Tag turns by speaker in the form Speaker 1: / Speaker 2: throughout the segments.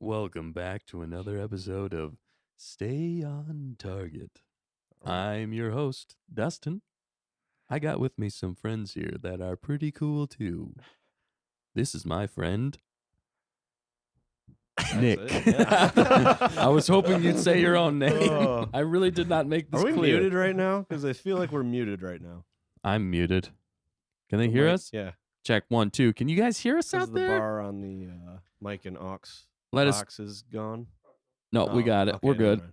Speaker 1: Welcome back to another episode of Stay on Target. I'm your host, Dustin. I got with me some friends here that are pretty cool too. This is my friend, Nick. I was hoping you'd say your own name. I really did not make this
Speaker 2: Are we
Speaker 1: clear.
Speaker 2: muted right now? Because I feel like we're muted right now.
Speaker 1: I'm muted. Can they hear us?
Speaker 2: Yeah.
Speaker 1: Check 1, 2. Can you guys hear us out
Speaker 2: The
Speaker 1: there?
Speaker 2: bar on the mic and aux
Speaker 1: Let us.
Speaker 2: box is gone.
Speaker 1: No, we got it.
Speaker 2: Okay,
Speaker 1: We're good.
Speaker 2: never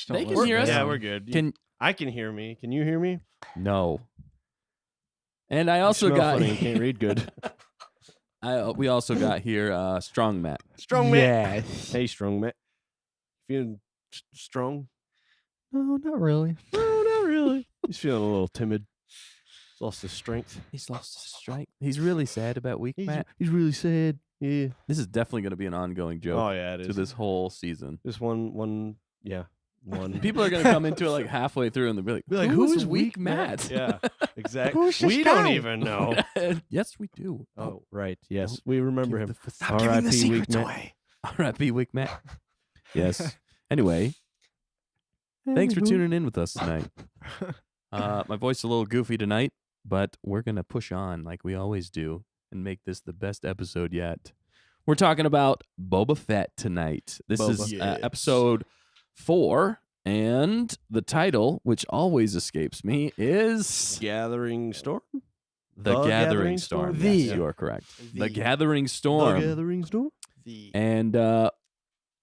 Speaker 2: mind.
Speaker 1: They can hear us.
Speaker 2: Yeah, we're good. I can hear me. Can you hear me?
Speaker 1: No. And I
Speaker 2: You
Speaker 1: also
Speaker 2: smell
Speaker 1: got.
Speaker 2: funny and can't read good.
Speaker 1: We also got here Strong Matt.
Speaker 2: Strong man.
Speaker 3: Yes.
Speaker 2: Hey, strong man. Feeling strong?
Speaker 3: No, not really.
Speaker 2: No, not really. He's feeling a little timid. He's lost his strength.
Speaker 1: He's lost his strength. He's really sad about weak Matt.
Speaker 2: He's really sad. Yeah.
Speaker 1: This is definitely going to be an ongoing joke
Speaker 2: Oh yeah, it is.
Speaker 1: to this whole season.
Speaker 2: This one. Yeah. One.
Speaker 1: People are going to come into it like halfway through and they'll be like,
Speaker 2: Who
Speaker 1: is weak Matt?
Speaker 2: Yeah, exactly.
Speaker 3: Who's this
Speaker 2: We don't
Speaker 3: guy?
Speaker 2: even know.
Speaker 1: Yes, we do.
Speaker 2: Oh, right. Yes, we remember
Speaker 1: Give
Speaker 2: him.
Speaker 1: the
Speaker 3: Stop giving the
Speaker 2: R.I.P.
Speaker 3: secrets
Speaker 2: Weak Matt.
Speaker 3: away.
Speaker 1: R.I.P. Weak Matt. Yes. Anyway, thanks for tuning in with us tonight. My voice is a little goofy tonight, but we're going to push on like we always do and make this the best episode yet. We're talking about Boba Fett tonight. This is
Speaker 2: Yes.
Speaker 1: episode 4, and the title, which always escapes me, is
Speaker 2: Gathering Storm.
Speaker 1: The Gathering Storm.
Speaker 3: The-
Speaker 1: Yes, you are correct. The
Speaker 3: The-
Speaker 1: Gathering Storm.
Speaker 2: The Gathering Storm.
Speaker 1: And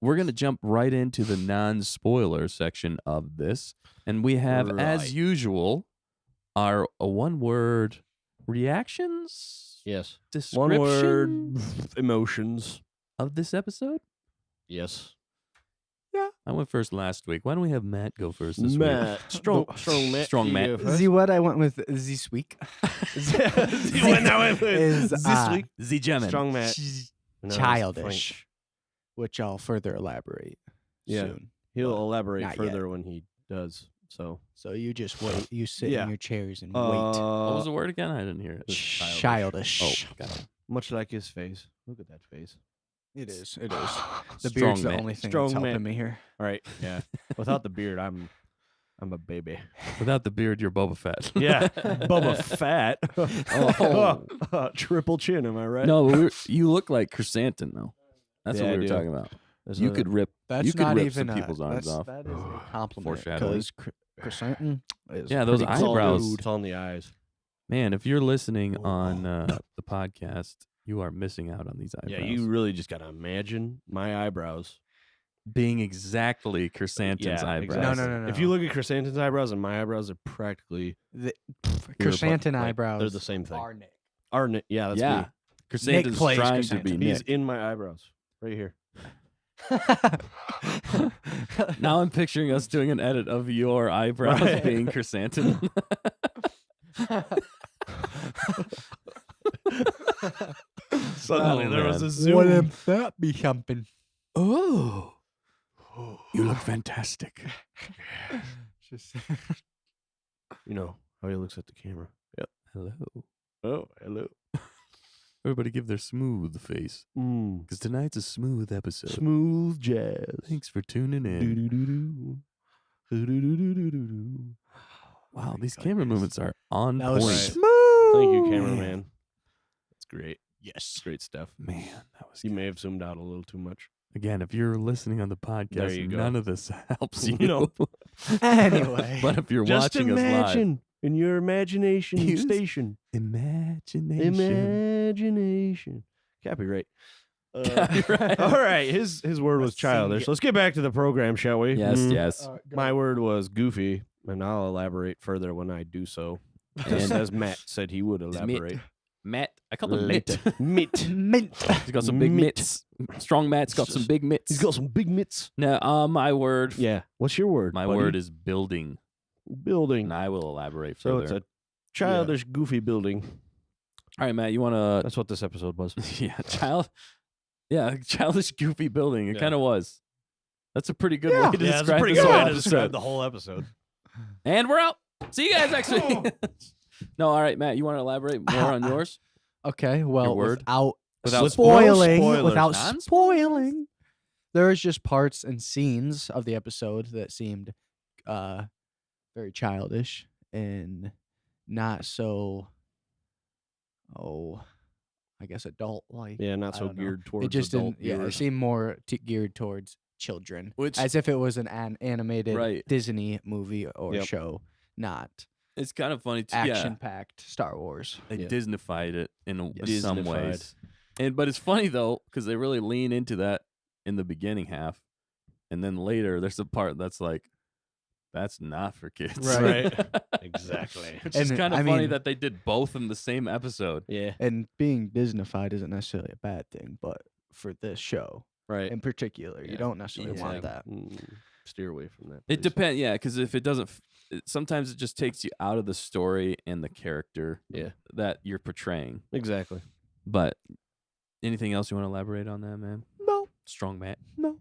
Speaker 1: we're going to jump right into the non-spoiler section of this. And we have,
Speaker 2: Right.
Speaker 1: as usual, our one-word reactions,
Speaker 2: Yes.
Speaker 1: description
Speaker 2: One word. Emotions.
Speaker 1: of this episode.
Speaker 2: Yes.
Speaker 1: I went first last week. Why don't we have Matt go first this
Speaker 2: Matt. Strong Matt.
Speaker 1: Strong
Speaker 2: You
Speaker 1: Matt.
Speaker 2: go first.
Speaker 3: The what I went with this week
Speaker 2: The one I went with
Speaker 3: is
Speaker 2: this week.
Speaker 1: week? Z-Gemmin.
Speaker 2: Strong Matt. No, it's
Speaker 3: childish,
Speaker 2: Frank.
Speaker 3: which I'll further elaborate
Speaker 2: Yeah.
Speaker 3: soon.
Speaker 2: He'll
Speaker 3: But
Speaker 2: elaborate
Speaker 3: not
Speaker 2: further when he does. So.
Speaker 3: So you just wait. You sit
Speaker 2: Yeah.
Speaker 3: in your chairs and
Speaker 1: What was the word again? I didn't hear it.
Speaker 3: wait. Childish.
Speaker 1: Oh, got it.
Speaker 2: Much like his face. Look at that face.
Speaker 3: It is. It is. The
Speaker 1: Strong
Speaker 3: beard's the
Speaker 1: Matt.
Speaker 3: only thing
Speaker 2: Strong
Speaker 3: that's helping
Speaker 2: Matt.
Speaker 3: me here.
Speaker 2: All right. Yeah. Without the beard, I'm a baby.
Speaker 1: Without the beard, you're Boba Fett.
Speaker 2: Yeah. Boba Fett.
Speaker 1: Oh.
Speaker 2: Triple chin, am I right?
Speaker 1: No, you look like Chrysanthemum, though. That's
Speaker 2: Yeah,
Speaker 1: what
Speaker 2: I
Speaker 1: we were
Speaker 2: do.
Speaker 1: talking about.
Speaker 2: There's
Speaker 1: You
Speaker 2: a-
Speaker 1: could rip.
Speaker 3: That's
Speaker 1: you could
Speaker 3: not
Speaker 1: rip
Speaker 3: even
Speaker 1: some people's arms off.
Speaker 3: That is a compliment.
Speaker 1: Foreshadowing.
Speaker 3: Because Chrysanthemum is
Speaker 1: Yeah, those
Speaker 3: pretty
Speaker 2: it's all-
Speaker 1: eyebrows.
Speaker 2: It's on the eyes.
Speaker 1: Man, if you're listening on the podcast, you are missing out on these eyebrows.
Speaker 2: Yeah, you really just gotta imagine my eyebrows.
Speaker 1: being exactly Chrysanthemum's
Speaker 2: Yeah,
Speaker 1: eyebrows.
Speaker 2: exactly.
Speaker 3: No.
Speaker 2: If you look at Chrysanthemum's eyebrows and my eyebrows are practically
Speaker 3: Chrysanthemum
Speaker 2: right,
Speaker 3: eyebrows.
Speaker 2: They're the same thing.
Speaker 3: Are Nick.
Speaker 2: Yeah, that's
Speaker 1: Yeah.
Speaker 2: me.
Speaker 1: Chrysanthemum's
Speaker 3: plays
Speaker 1: trying to be
Speaker 3: Chrysanthemum.
Speaker 2: He's
Speaker 1: Nick.
Speaker 2: in my eyebrows right here.
Speaker 1: Now I'm picturing us doing an edit of your eyebrows
Speaker 2: Right.
Speaker 1: being Chrysanthemum.
Speaker 2: Suddenly
Speaker 1: Oh,
Speaker 2: there was
Speaker 1: man.
Speaker 2: a zoom.
Speaker 3: What if that be something?
Speaker 1: Oh, you look fantastic.
Speaker 3: Just
Speaker 2: You know how he looks at the camera. Yep.
Speaker 1: Hello.
Speaker 2: Oh, hello.
Speaker 1: Everybody give their smooth face. Because tonight's a smooth episode.
Speaker 2: Smooth jazz.
Speaker 1: Thanks for tuning in.
Speaker 2: Do-do-do-do-do. Do-do-do-do-do-do.
Speaker 1: Wow, these camera movements are on
Speaker 3: That was
Speaker 1: point.
Speaker 3: smooth.
Speaker 2: Thank you, cameraman. That's great.
Speaker 3: Yes.
Speaker 2: Great stuff.
Speaker 1: Man, that was
Speaker 2: You may have zoomed out a little too much.
Speaker 1: Again, if you're listening on the
Speaker 2: There
Speaker 1: podcast,
Speaker 2: you go.
Speaker 1: none of this helps you.
Speaker 2: No.
Speaker 3: Anyway.
Speaker 1: But if you're
Speaker 2: Just
Speaker 1: watching us live,
Speaker 2: imagine in your imagination
Speaker 1: Use-
Speaker 2: station.
Speaker 1: imagination.
Speaker 2: Imagination. Copyright.
Speaker 1: Copyright.
Speaker 2: All right. His word was
Speaker 3: Let's
Speaker 2: childish.
Speaker 3: sing
Speaker 2: Let's get back to the program, shall we?
Speaker 1: Yes,
Speaker 2: Mm.
Speaker 1: yes.
Speaker 2: My word was goofy, and I'll elaborate further when I do so. Just
Speaker 1: And
Speaker 2: as Matt said he would
Speaker 1: It's
Speaker 2: elaborate.
Speaker 1: Matt. I call him Mitt.
Speaker 2: Mitt.
Speaker 3: Mint.
Speaker 1: He's got some big
Speaker 2: Mitt.
Speaker 1: mitts. Strong Matt's got some big mitts.
Speaker 2: He's got some big mitts.
Speaker 1: Now, my word.
Speaker 2: Yeah. What's your word?
Speaker 1: My
Speaker 2: buddy?
Speaker 1: word is building,
Speaker 2: building.
Speaker 1: and I will elaborate
Speaker 2: So
Speaker 1: further.
Speaker 2: it's a childish, goofy building.
Speaker 1: All right, Matt. You want to?
Speaker 2: That's what this episode was.
Speaker 1: Yeah, childish, goofy building. It
Speaker 2: Yeah.
Speaker 1: kind of was. That's a pretty good
Speaker 3: Yeah.
Speaker 1: way to
Speaker 2: Yeah, that's a
Speaker 1: describe
Speaker 2: pretty
Speaker 1: this
Speaker 2: good
Speaker 1: whole
Speaker 2: way to describe
Speaker 1: episode.
Speaker 2: the whole episode.
Speaker 1: And we're out. See you guys next week. No, all right, Matt. You want to elaborate more on yours?
Speaker 3: Okay, well,
Speaker 1: word?
Speaker 3: without
Speaker 1: Without
Speaker 3: spoiling,
Speaker 2: spoilers.
Speaker 3: without
Speaker 1: Non-spoilers?
Speaker 3: spoiling, There was just parts and scenes of the episode that seemed very childish and not so, I guess adult like.
Speaker 2: Yeah, not
Speaker 3: I
Speaker 2: so
Speaker 3: don't know.
Speaker 2: geared towards
Speaker 3: It just
Speaker 2: adult
Speaker 3: didn't. Yeah, it
Speaker 2: viewers.
Speaker 3: seemed more geared towards children,
Speaker 1: Which
Speaker 3: as if it was an animated
Speaker 1: Right.
Speaker 3: Disney movie or
Speaker 2: Yep.
Speaker 3: show, not
Speaker 1: it's kind of funny too.
Speaker 3: action-packed Star Wars.
Speaker 1: They
Speaker 2: Yeah.
Speaker 1: Disneyfied it in
Speaker 2: Yes.
Speaker 1: some
Speaker 2: Disneyfied.
Speaker 1: ways, but it's funny though because they really lean into that in the beginning half, and then later there's a part that's like, that's not for kids,
Speaker 3: Right.
Speaker 2: Exactly.
Speaker 1: Which is
Speaker 3: And,
Speaker 1: kind of
Speaker 3: I
Speaker 1: funny
Speaker 3: mean-
Speaker 1: that they did both in the same episode.
Speaker 2: Yeah.
Speaker 3: And being Disneyfied isn't necessarily a bad thing, but for this show
Speaker 2: Right.
Speaker 3: in particular,
Speaker 2: Yeah.
Speaker 3: you don't necessarily
Speaker 1: Yeah.
Speaker 3: want that.
Speaker 2: Steer away from that.
Speaker 1: It
Speaker 2: please.
Speaker 1: depends, yeah, because if it doesn't, sometimes it just takes you out of the story and the character
Speaker 2: Yeah.
Speaker 1: that you're portraying.
Speaker 2: Exactly.
Speaker 1: But anything else you want to elaborate on that, man?
Speaker 3: No,
Speaker 1: Strong Matt.
Speaker 3: no.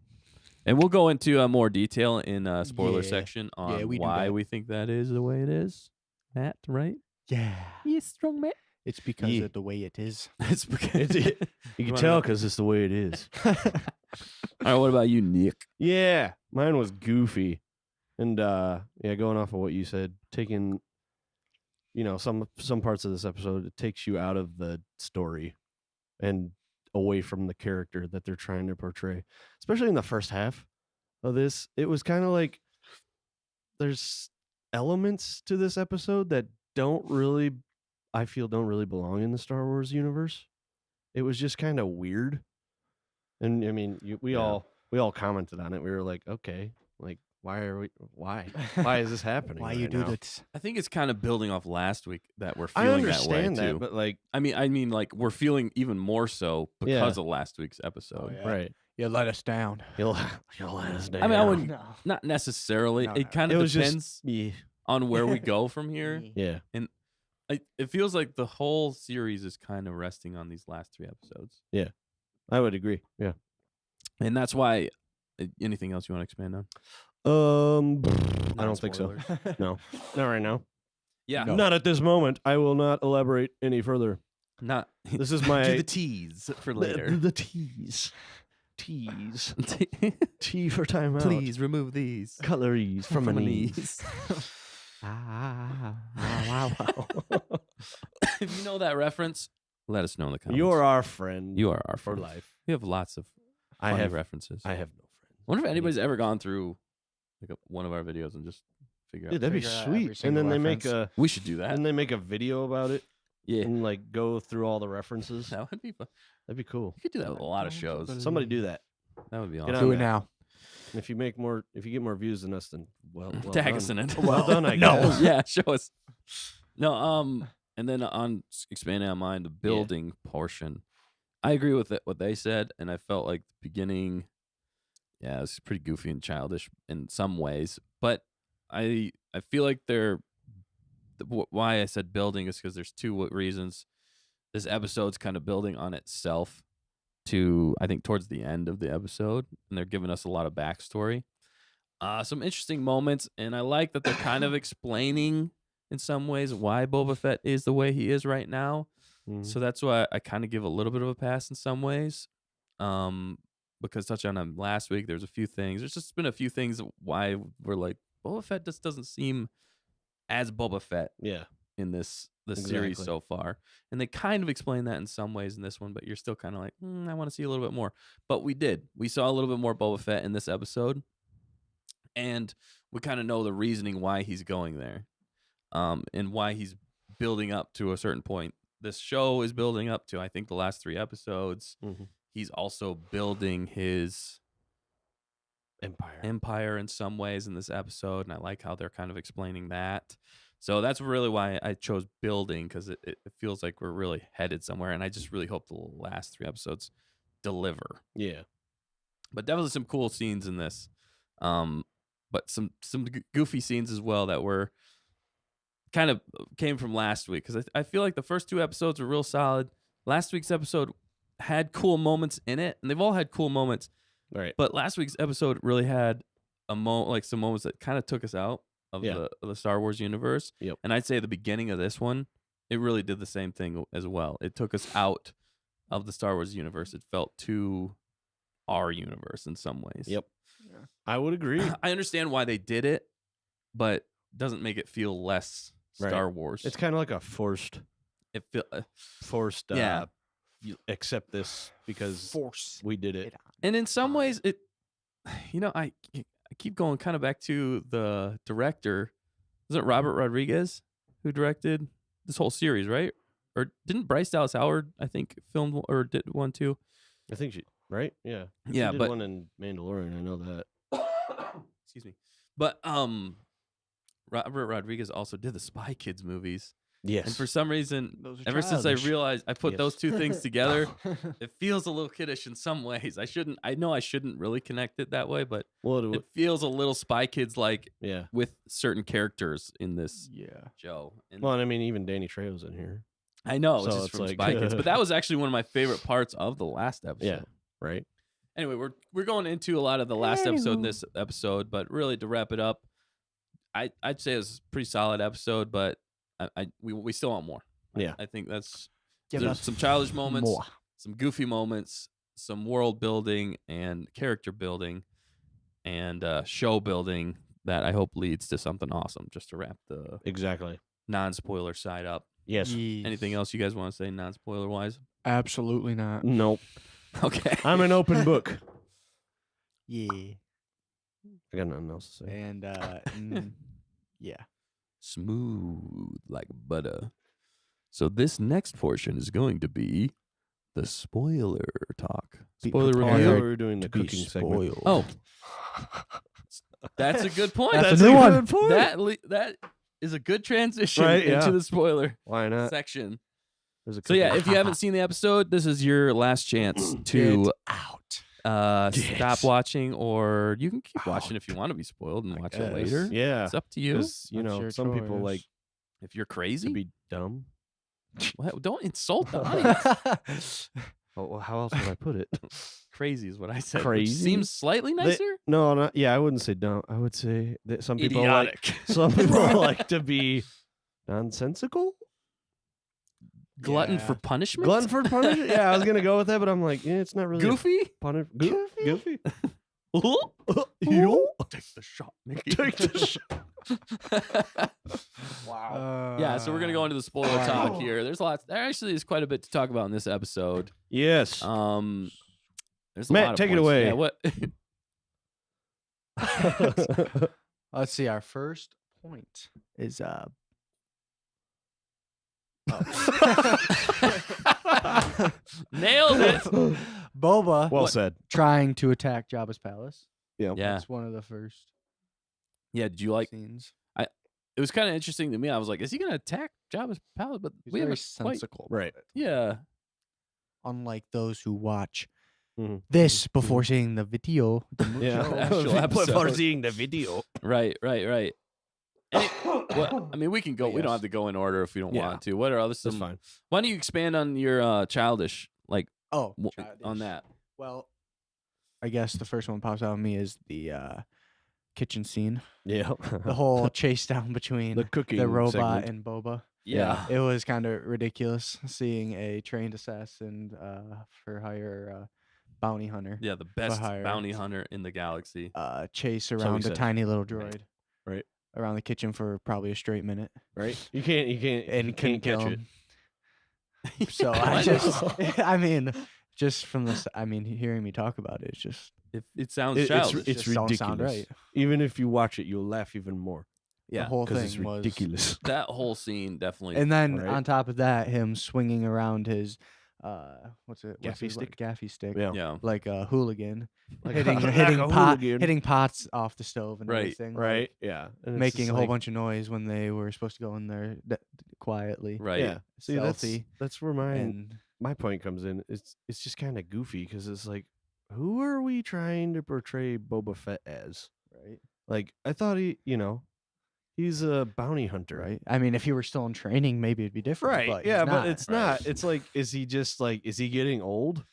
Speaker 1: And we'll go into more detail in spoiler
Speaker 3: Yeah.
Speaker 1: section on
Speaker 3: we do
Speaker 1: why
Speaker 3: that.
Speaker 1: we think that is the way it is. Matt, right?
Speaker 3: Yeah.
Speaker 1: Yes, Strong Matt.
Speaker 3: It's because
Speaker 2: Yeah.
Speaker 3: of the way it is.
Speaker 1: It's because.
Speaker 2: You
Speaker 1: You
Speaker 2: can
Speaker 1: wanna
Speaker 2: tell
Speaker 1: know-
Speaker 2: because it's the way it is.
Speaker 1: All right, what about you, Nick?
Speaker 2: Yeah, mine was goofy, and yeah, going off of what you said, taking, some parts of this episode, it takes you out of the story, and away from the character that they're trying to portray. Especially in the first half of this, it was kind of like there's elements to this episode that I feel don't really belong in the Star Wars universe. It was just kind of weird. And I mean, we
Speaker 1: Yeah.
Speaker 2: all commented on it. We were like, okay, like why is this happening?
Speaker 3: Why you
Speaker 2: right
Speaker 3: do
Speaker 2: now?
Speaker 3: that?
Speaker 1: I think it's kind of building off last week that we're
Speaker 2: I
Speaker 1: feeling
Speaker 2: understand
Speaker 1: that way too.
Speaker 2: but like,
Speaker 1: I mean, like we're feeling even more so
Speaker 2: Yeah.
Speaker 1: because of last week's episode.
Speaker 3: yeah.
Speaker 2: right?
Speaker 3: You let us down.
Speaker 2: You'll let us down.
Speaker 1: I mean, I wouldn't-
Speaker 3: No.
Speaker 1: Not necessarily.
Speaker 3: No,
Speaker 1: It
Speaker 3: no.
Speaker 1: kind
Speaker 2: It
Speaker 1: of
Speaker 2: was
Speaker 1: depends
Speaker 2: just yeah,
Speaker 1: on where we go from here.
Speaker 2: yeah,
Speaker 1: It feels like the whole series is kind of resting on these last 3 episodes,
Speaker 2: I would agree. Yeah.
Speaker 1: and that's why. Anything else you want to expand on?
Speaker 2: I don't think so.
Speaker 1: Non-spoilers.
Speaker 2: No, not right now.
Speaker 1: Yeah,
Speaker 3: No.
Speaker 2: Not at this moment. I will not elaborate any further.
Speaker 1: not.
Speaker 2: This is my
Speaker 1: Do the tease for later.
Speaker 2: The tease. Tea for timeout.
Speaker 1: Please remove these
Speaker 2: Cutleries from an ease.
Speaker 3: Wow.
Speaker 1: If you know that reference, let us know in the comments.
Speaker 2: You're our friend.
Speaker 1: You are our
Speaker 2: for
Speaker 1: friend.
Speaker 2: life.
Speaker 1: We have lots of
Speaker 2: I
Speaker 1: funny
Speaker 2: have
Speaker 1: references.
Speaker 2: I have no friends.
Speaker 1: wonder if anybody's ever gone through like one of our videos and just figure
Speaker 2: Dude,
Speaker 1: out.
Speaker 2: that'd be
Speaker 3: Figure out every
Speaker 2: sweet. And
Speaker 3: single
Speaker 2: then they make
Speaker 3: reference.
Speaker 2: a
Speaker 1: We should do that.
Speaker 2: and they make a video about it
Speaker 1: Yeah,
Speaker 2: and like go through all the references.
Speaker 1: that would be fun.
Speaker 2: That'd be cool.
Speaker 1: You could do that with a lot of shows.
Speaker 2: Somebody do that.
Speaker 1: That would be
Speaker 2: Get
Speaker 1: awesome.
Speaker 2: on
Speaker 3: Do it
Speaker 2: that.
Speaker 3: now.
Speaker 2: And if you get more views than us, then well
Speaker 1: Tag
Speaker 2: done.
Speaker 1: us in it.
Speaker 2: Well done, I
Speaker 3: No.
Speaker 2: guess.
Speaker 1: Yeah, show us. No, and then on expanding on mine, the building portion, I agree with what they said, and I felt like the beginning, yeah, it's pretty goofy and childish in some ways, but I feel like why I said building is because there's 2 reasons. This episode's kind of building on itself to, I think, towards the end of the episode, and they're giving us a lot of backstory. Some interesting moments, and I like that they're kind of explaining in some ways why Boba Fett is the way he is right now.
Speaker 2: Mhm.
Speaker 1: So that's why I kind of give a little bit of a pass in some ways. Because touching on them last week, there's a few things. There's just been a few things why we're like, Boba Fett just doesn't seem as Boba Fett
Speaker 2: Yeah.
Speaker 1: in this series
Speaker 2: Exactly.
Speaker 1: so far. And they kind of explain that in some ways in this one, but you're still kind of like, I want to see a little bit more. But we did. We saw a little bit more Boba Fett in this episode. And we kind of know the reasoning why he's going there. And why he's building up to a certain point. This show is building up to, I think, the last 3 episodes.
Speaker 2: Mhm.
Speaker 1: He's also building his empire in some ways in this episode, and I like how they're kind of explaining that. So that's really why I chose building, because it feels like we're really headed somewhere, and I just really hope the last 3 episodes deliver.
Speaker 2: Yeah.
Speaker 1: But definitely some cool scenes in this, but some goofy scenes as well that were kind of came from last week, because I feel like the first 2 episodes were real solid. Last week's episode had cool moments in it, and they've all had cool moments.
Speaker 2: Right.
Speaker 1: But last week's episode really had some moments that kind of took us out of the Star Wars universe.
Speaker 2: Yep.
Speaker 1: And I'd say the beginning of this one, it really did the same thing as well. It took us out of the Star Wars universe. It felt too our universe in some ways.
Speaker 2: Yep. I would agree.
Speaker 1: I understand why they did it, but doesn't make it feel less
Speaker 2: Right.
Speaker 1: Star Wars.
Speaker 2: It's kind of like a forced.
Speaker 1: It feel,
Speaker 2: Yeah. You accept this because
Speaker 3: Force
Speaker 2: we did it.
Speaker 3: it on.
Speaker 1: and in some ways, it. I keep going kind of back to the director. Was it Robert Rodriguez who directed this whole series, right? Or didn't Bryce Dallas Howard, I think, filmed or did one too?
Speaker 2: I think she right. Yeah.
Speaker 1: Yeah,
Speaker 2: she did
Speaker 1: but
Speaker 2: one in Mandalorian. I know that.
Speaker 1: excuse me. But Robert Rodriguez also did the Spy Kids movies.
Speaker 2: Yes.
Speaker 1: And for some reason,
Speaker 3: Those are
Speaker 1: ever since I
Speaker 3: childish.
Speaker 1: realized I put
Speaker 2: Yes.
Speaker 1: those two things together, it feels a little kiddish in some ways. I know I shouldn't really connect it that way, but
Speaker 2: well,
Speaker 1: it feels a little Spy Kids like
Speaker 2: yeah.
Speaker 1: with certain characters in this
Speaker 3: Yeah.
Speaker 1: show. And
Speaker 2: Well, and I mean, even Danny Trejo's in here,
Speaker 1: I know
Speaker 2: so
Speaker 1: it's just
Speaker 2: it's
Speaker 1: from
Speaker 2: like-
Speaker 1: Spy Kids, but that was actually one of my favorite parts of the last episode.
Speaker 2: Yeah. right?
Speaker 1: Anyway, we're going into a lot of the last episode in this episode, but really to wrap it up, I'd say it was a pretty solid episode, but we still want more.
Speaker 2: Yeah.
Speaker 1: I think that's
Speaker 3: Give
Speaker 1: there's
Speaker 3: us
Speaker 1: some childish moments,
Speaker 3: more.
Speaker 1: some goofy moments, some world building and character building, and show building that I hope leads to something awesome. Just to wrap the
Speaker 2: Exactly.
Speaker 1: non-spoiler side up.
Speaker 2: Yes.
Speaker 1: Anything else you guys want to say non-spoiler wise?
Speaker 3: Absolutely not.
Speaker 2: Nope.
Speaker 1: Okay.
Speaker 2: I'm an open book.
Speaker 3: Yeah.
Speaker 2: I got nothing else to say.
Speaker 3: And yeah.
Speaker 1: Smooth like butter. So this next portion is going to be the spoiler talk.
Speaker 3: Be
Speaker 1: Spoiler
Speaker 3: prepared.
Speaker 2: I thought
Speaker 1: review.
Speaker 2: we were doing the
Speaker 3: to be
Speaker 2: cooking segment.
Speaker 3: spoiled.
Speaker 1: Oh, that's a good point.
Speaker 3: That's a new one.
Speaker 2: good point.
Speaker 1: That is a good transition
Speaker 2: Right,
Speaker 1: into
Speaker 2: yeah.
Speaker 1: the spoiler
Speaker 2: Why not?
Speaker 1: section.
Speaker 2: There's a
Speaker 1: So yeah,
Speaker 2: cooking-
Speaker 1: if you haven't seen the episode, this is your last chance to
Speaker 3: Get out.
Speaker 1: stop watching, or you can keep
Speaker 3: Out.
Speaker 1: watching if you want to be spoiled and
Speaker 3: I
Speaker 1: watch
Speaker 3: guess.
Speaker 1: it later.
Speaker 2: yeah,
Speaker 1: It's up to you.
Speaker 2: because you
Speaker 3: That's
Speaker 2: know
Speaker 3: your
Speaker 2: some people
Speaker 3: choice.
Speaker 2: like
Speaker 1: If you're
Speaker 2: to
Speaker 1: crazy,
Speaker 2: be dumb.
Speaker 1: What? Don't insult the audience.
Speaker 2: Oh, well, how else would I put it?
Speaker 1: Crazy is what I said. Which
Speaker 2: Crazy?
Speaker 1: seems slightly nicer.
Speaker 2: No, not yeah. I wouldn't say dumb. I would say that some people
Speaker 1: Idiotic.
Speaker 2: some people like to be nonsensical.
Speaker 1: Glutton
Speaker 3: Yeah.
Speaker 1: for punishment.
Speaker 2: Glutton for punishment. Yeah, I was gonna go with that, but I'm like, it's not really
Speaker 1: Goofy.
Speaker 2: Goofy.
Speaker 1: Take the shot, Mickey.
Speaker 2: Take the shot.
Speaker 3: Wow.
Speaker 1: Yeah, so we're gonna go into the spoiler
Speaker 3: Wow.
Speaker 1: talk here. There actually is quite a bit to talk about in this episode.
Speaker 2: Yes.
Speaker 1: There's a
Speaker 2: Matt,
Speaker 1: lot of
Speaker 2: take it
Speaker 1: points.
Speaker 2: away.
Speaker 1: Yeah, what?
Speaker 3: Let's see. Our first point is
Speaker 1: Nailed it.
Speaker 3: Boba
Speaker 2: well said.
Speaker 3: trying to attack Jabba's palace.
Speaker 2: Yeah.
Speaker 1: Yeah,
Speaker 3: That's one of the first
Speaker 1: yeah. Did you like?
Speaker 3: scenes.
Speaker 1: It was kind of interesting to me. I was like, is he gonna attack Jabba's palace? But
Speaker 3: He's
Speaker 1: we
Speaker 3: very
Speaker 1: haven't quite.
Speaker 3: sensical.
Speaker 2: Right.
Speaker 1: Yeah,
Speaker 3: Unlike those who watch
Speaker 2: Mhm.
Speaker 3: this before seeing the video.
Speaker 2: Yeah.
Speaker 1: Actual episode.
Speaker 2: seeing the video.
Speaker 1: right. And I mean, we can go. We don't
Speaker 2: Yes.
Speaker 1: have to go in order if we don't
Speaker 2: Yeah.
Speaker 1: want to. What are other
Speaker 2: That's
Speaker 1: some?
Speaker 2: fine.
Speaker 1: Why don't you expand on your childish
Speaker 3: Oh,
Speaker 1: on
Speaker 3: childish.
Speaker 1: that?
Speaker 3: Well, I guess the first one pops out of me is the kitchen scene.
Speaker 2: Yeah.
Speaker 3: The whole chase down between
Speaker 2: the cooking
Speaker 3: the robot
Speaker 2: segment.
Speaker 3: and Boba.
Speaker 1: Yeah.
Speaker 3: It was kind of ridiculous seeing a trained assassin for hire bounty hunter
Speaker 1: Yeah, the best
Speaker 3: hire.
Speaker 1: bounty hunter in the galaxy.
Speaker 3: chase
Speaker 2: he
Speaker 3: around a
Speaker 2: said.
Speaker 3: tiny little droid.
Speaker 2: Right.
Speaker 3: Around the kitchen for probably a straight minute.
Speaker 2: Right. You can't
Speaker 3: And
Speaker 2: you
Speaker 3: couldn't
Speaker 2: can't
Speaker 3: kill
Speaker 2: catch it.
Speaker 3: him. So I just, I mean, just from this, I mean, hearing me talk about it, it's just,
Speaker 1: It sounds
Speaker 2: It's
Speaker 1: childish.
Speaker 2: it's
Speaker 3: just don't sound
Speaker 2: ridiculous.
Speaker 3: right.
Speaker 2: Even if you watch it, you'll laugh even more
Speaker 3: The
Speaker 1: yeah,
Speaker 3: whole
Speaker 2: because
Speaker 3: thing
Speaker 2: it's
Speaker 3: was
Speaker 2: ridiculous.
Speaker 1: that whole scene definitely.
Speaker 3: And then
Speaker 2: Right.
Speaker 3: on top of that, him swinging around his, what's it?
Speaker 2: Gaffy
Speaker 3: his,
Speaker 2: stick?
Speaker 3: Gaffy stick.
Speaker 2: Yeah.
Speaker 1: yeah,
Speaker 3: Like a hooligan,
Speaker 2: Like
Speaker 3: hitting
Speaker 2: like
Speaker 3: hitting
Speaker 2: a
Speaker 3: pot,
Speaker 2: hooligan.
Speaker 3: hitting pots off the stove and
Speaker 1: Right,
Speaker 3: everything. like,
Speaker 2: Right. Yeah. And it's
Speaker 3: making
Speaker 2: just
Speaker 3: a whole
Speaker 2: like-
Speaker 3: bunch of noise when they were supposed to go in there quietly.
Speaker 1: right.
Speaker 2: Yeah. See,
Speaker 3: Stealthy.
Speaker 2: that's where my
Speaker 3: And
Speaker 2: my point comes in. It's just kind of goofy because it's like, who are we trying to portray Boba Fett as?
Speaker 3: right,
Speaker 2: Like, I thought he's a bounty hunter,
Speaker 3: right. I mean, if he were still in training, maybe it'd be different.
Speaker 2: Right.
Speaker 3: But
Speaker 2: yeah,
Speaker 3: he's
Speaker 2: but
Speaker 3: not.
Speaker 2: it's
Speaker 1: Right.
Speaker 2: not. It's like, is he just like, is he getting old?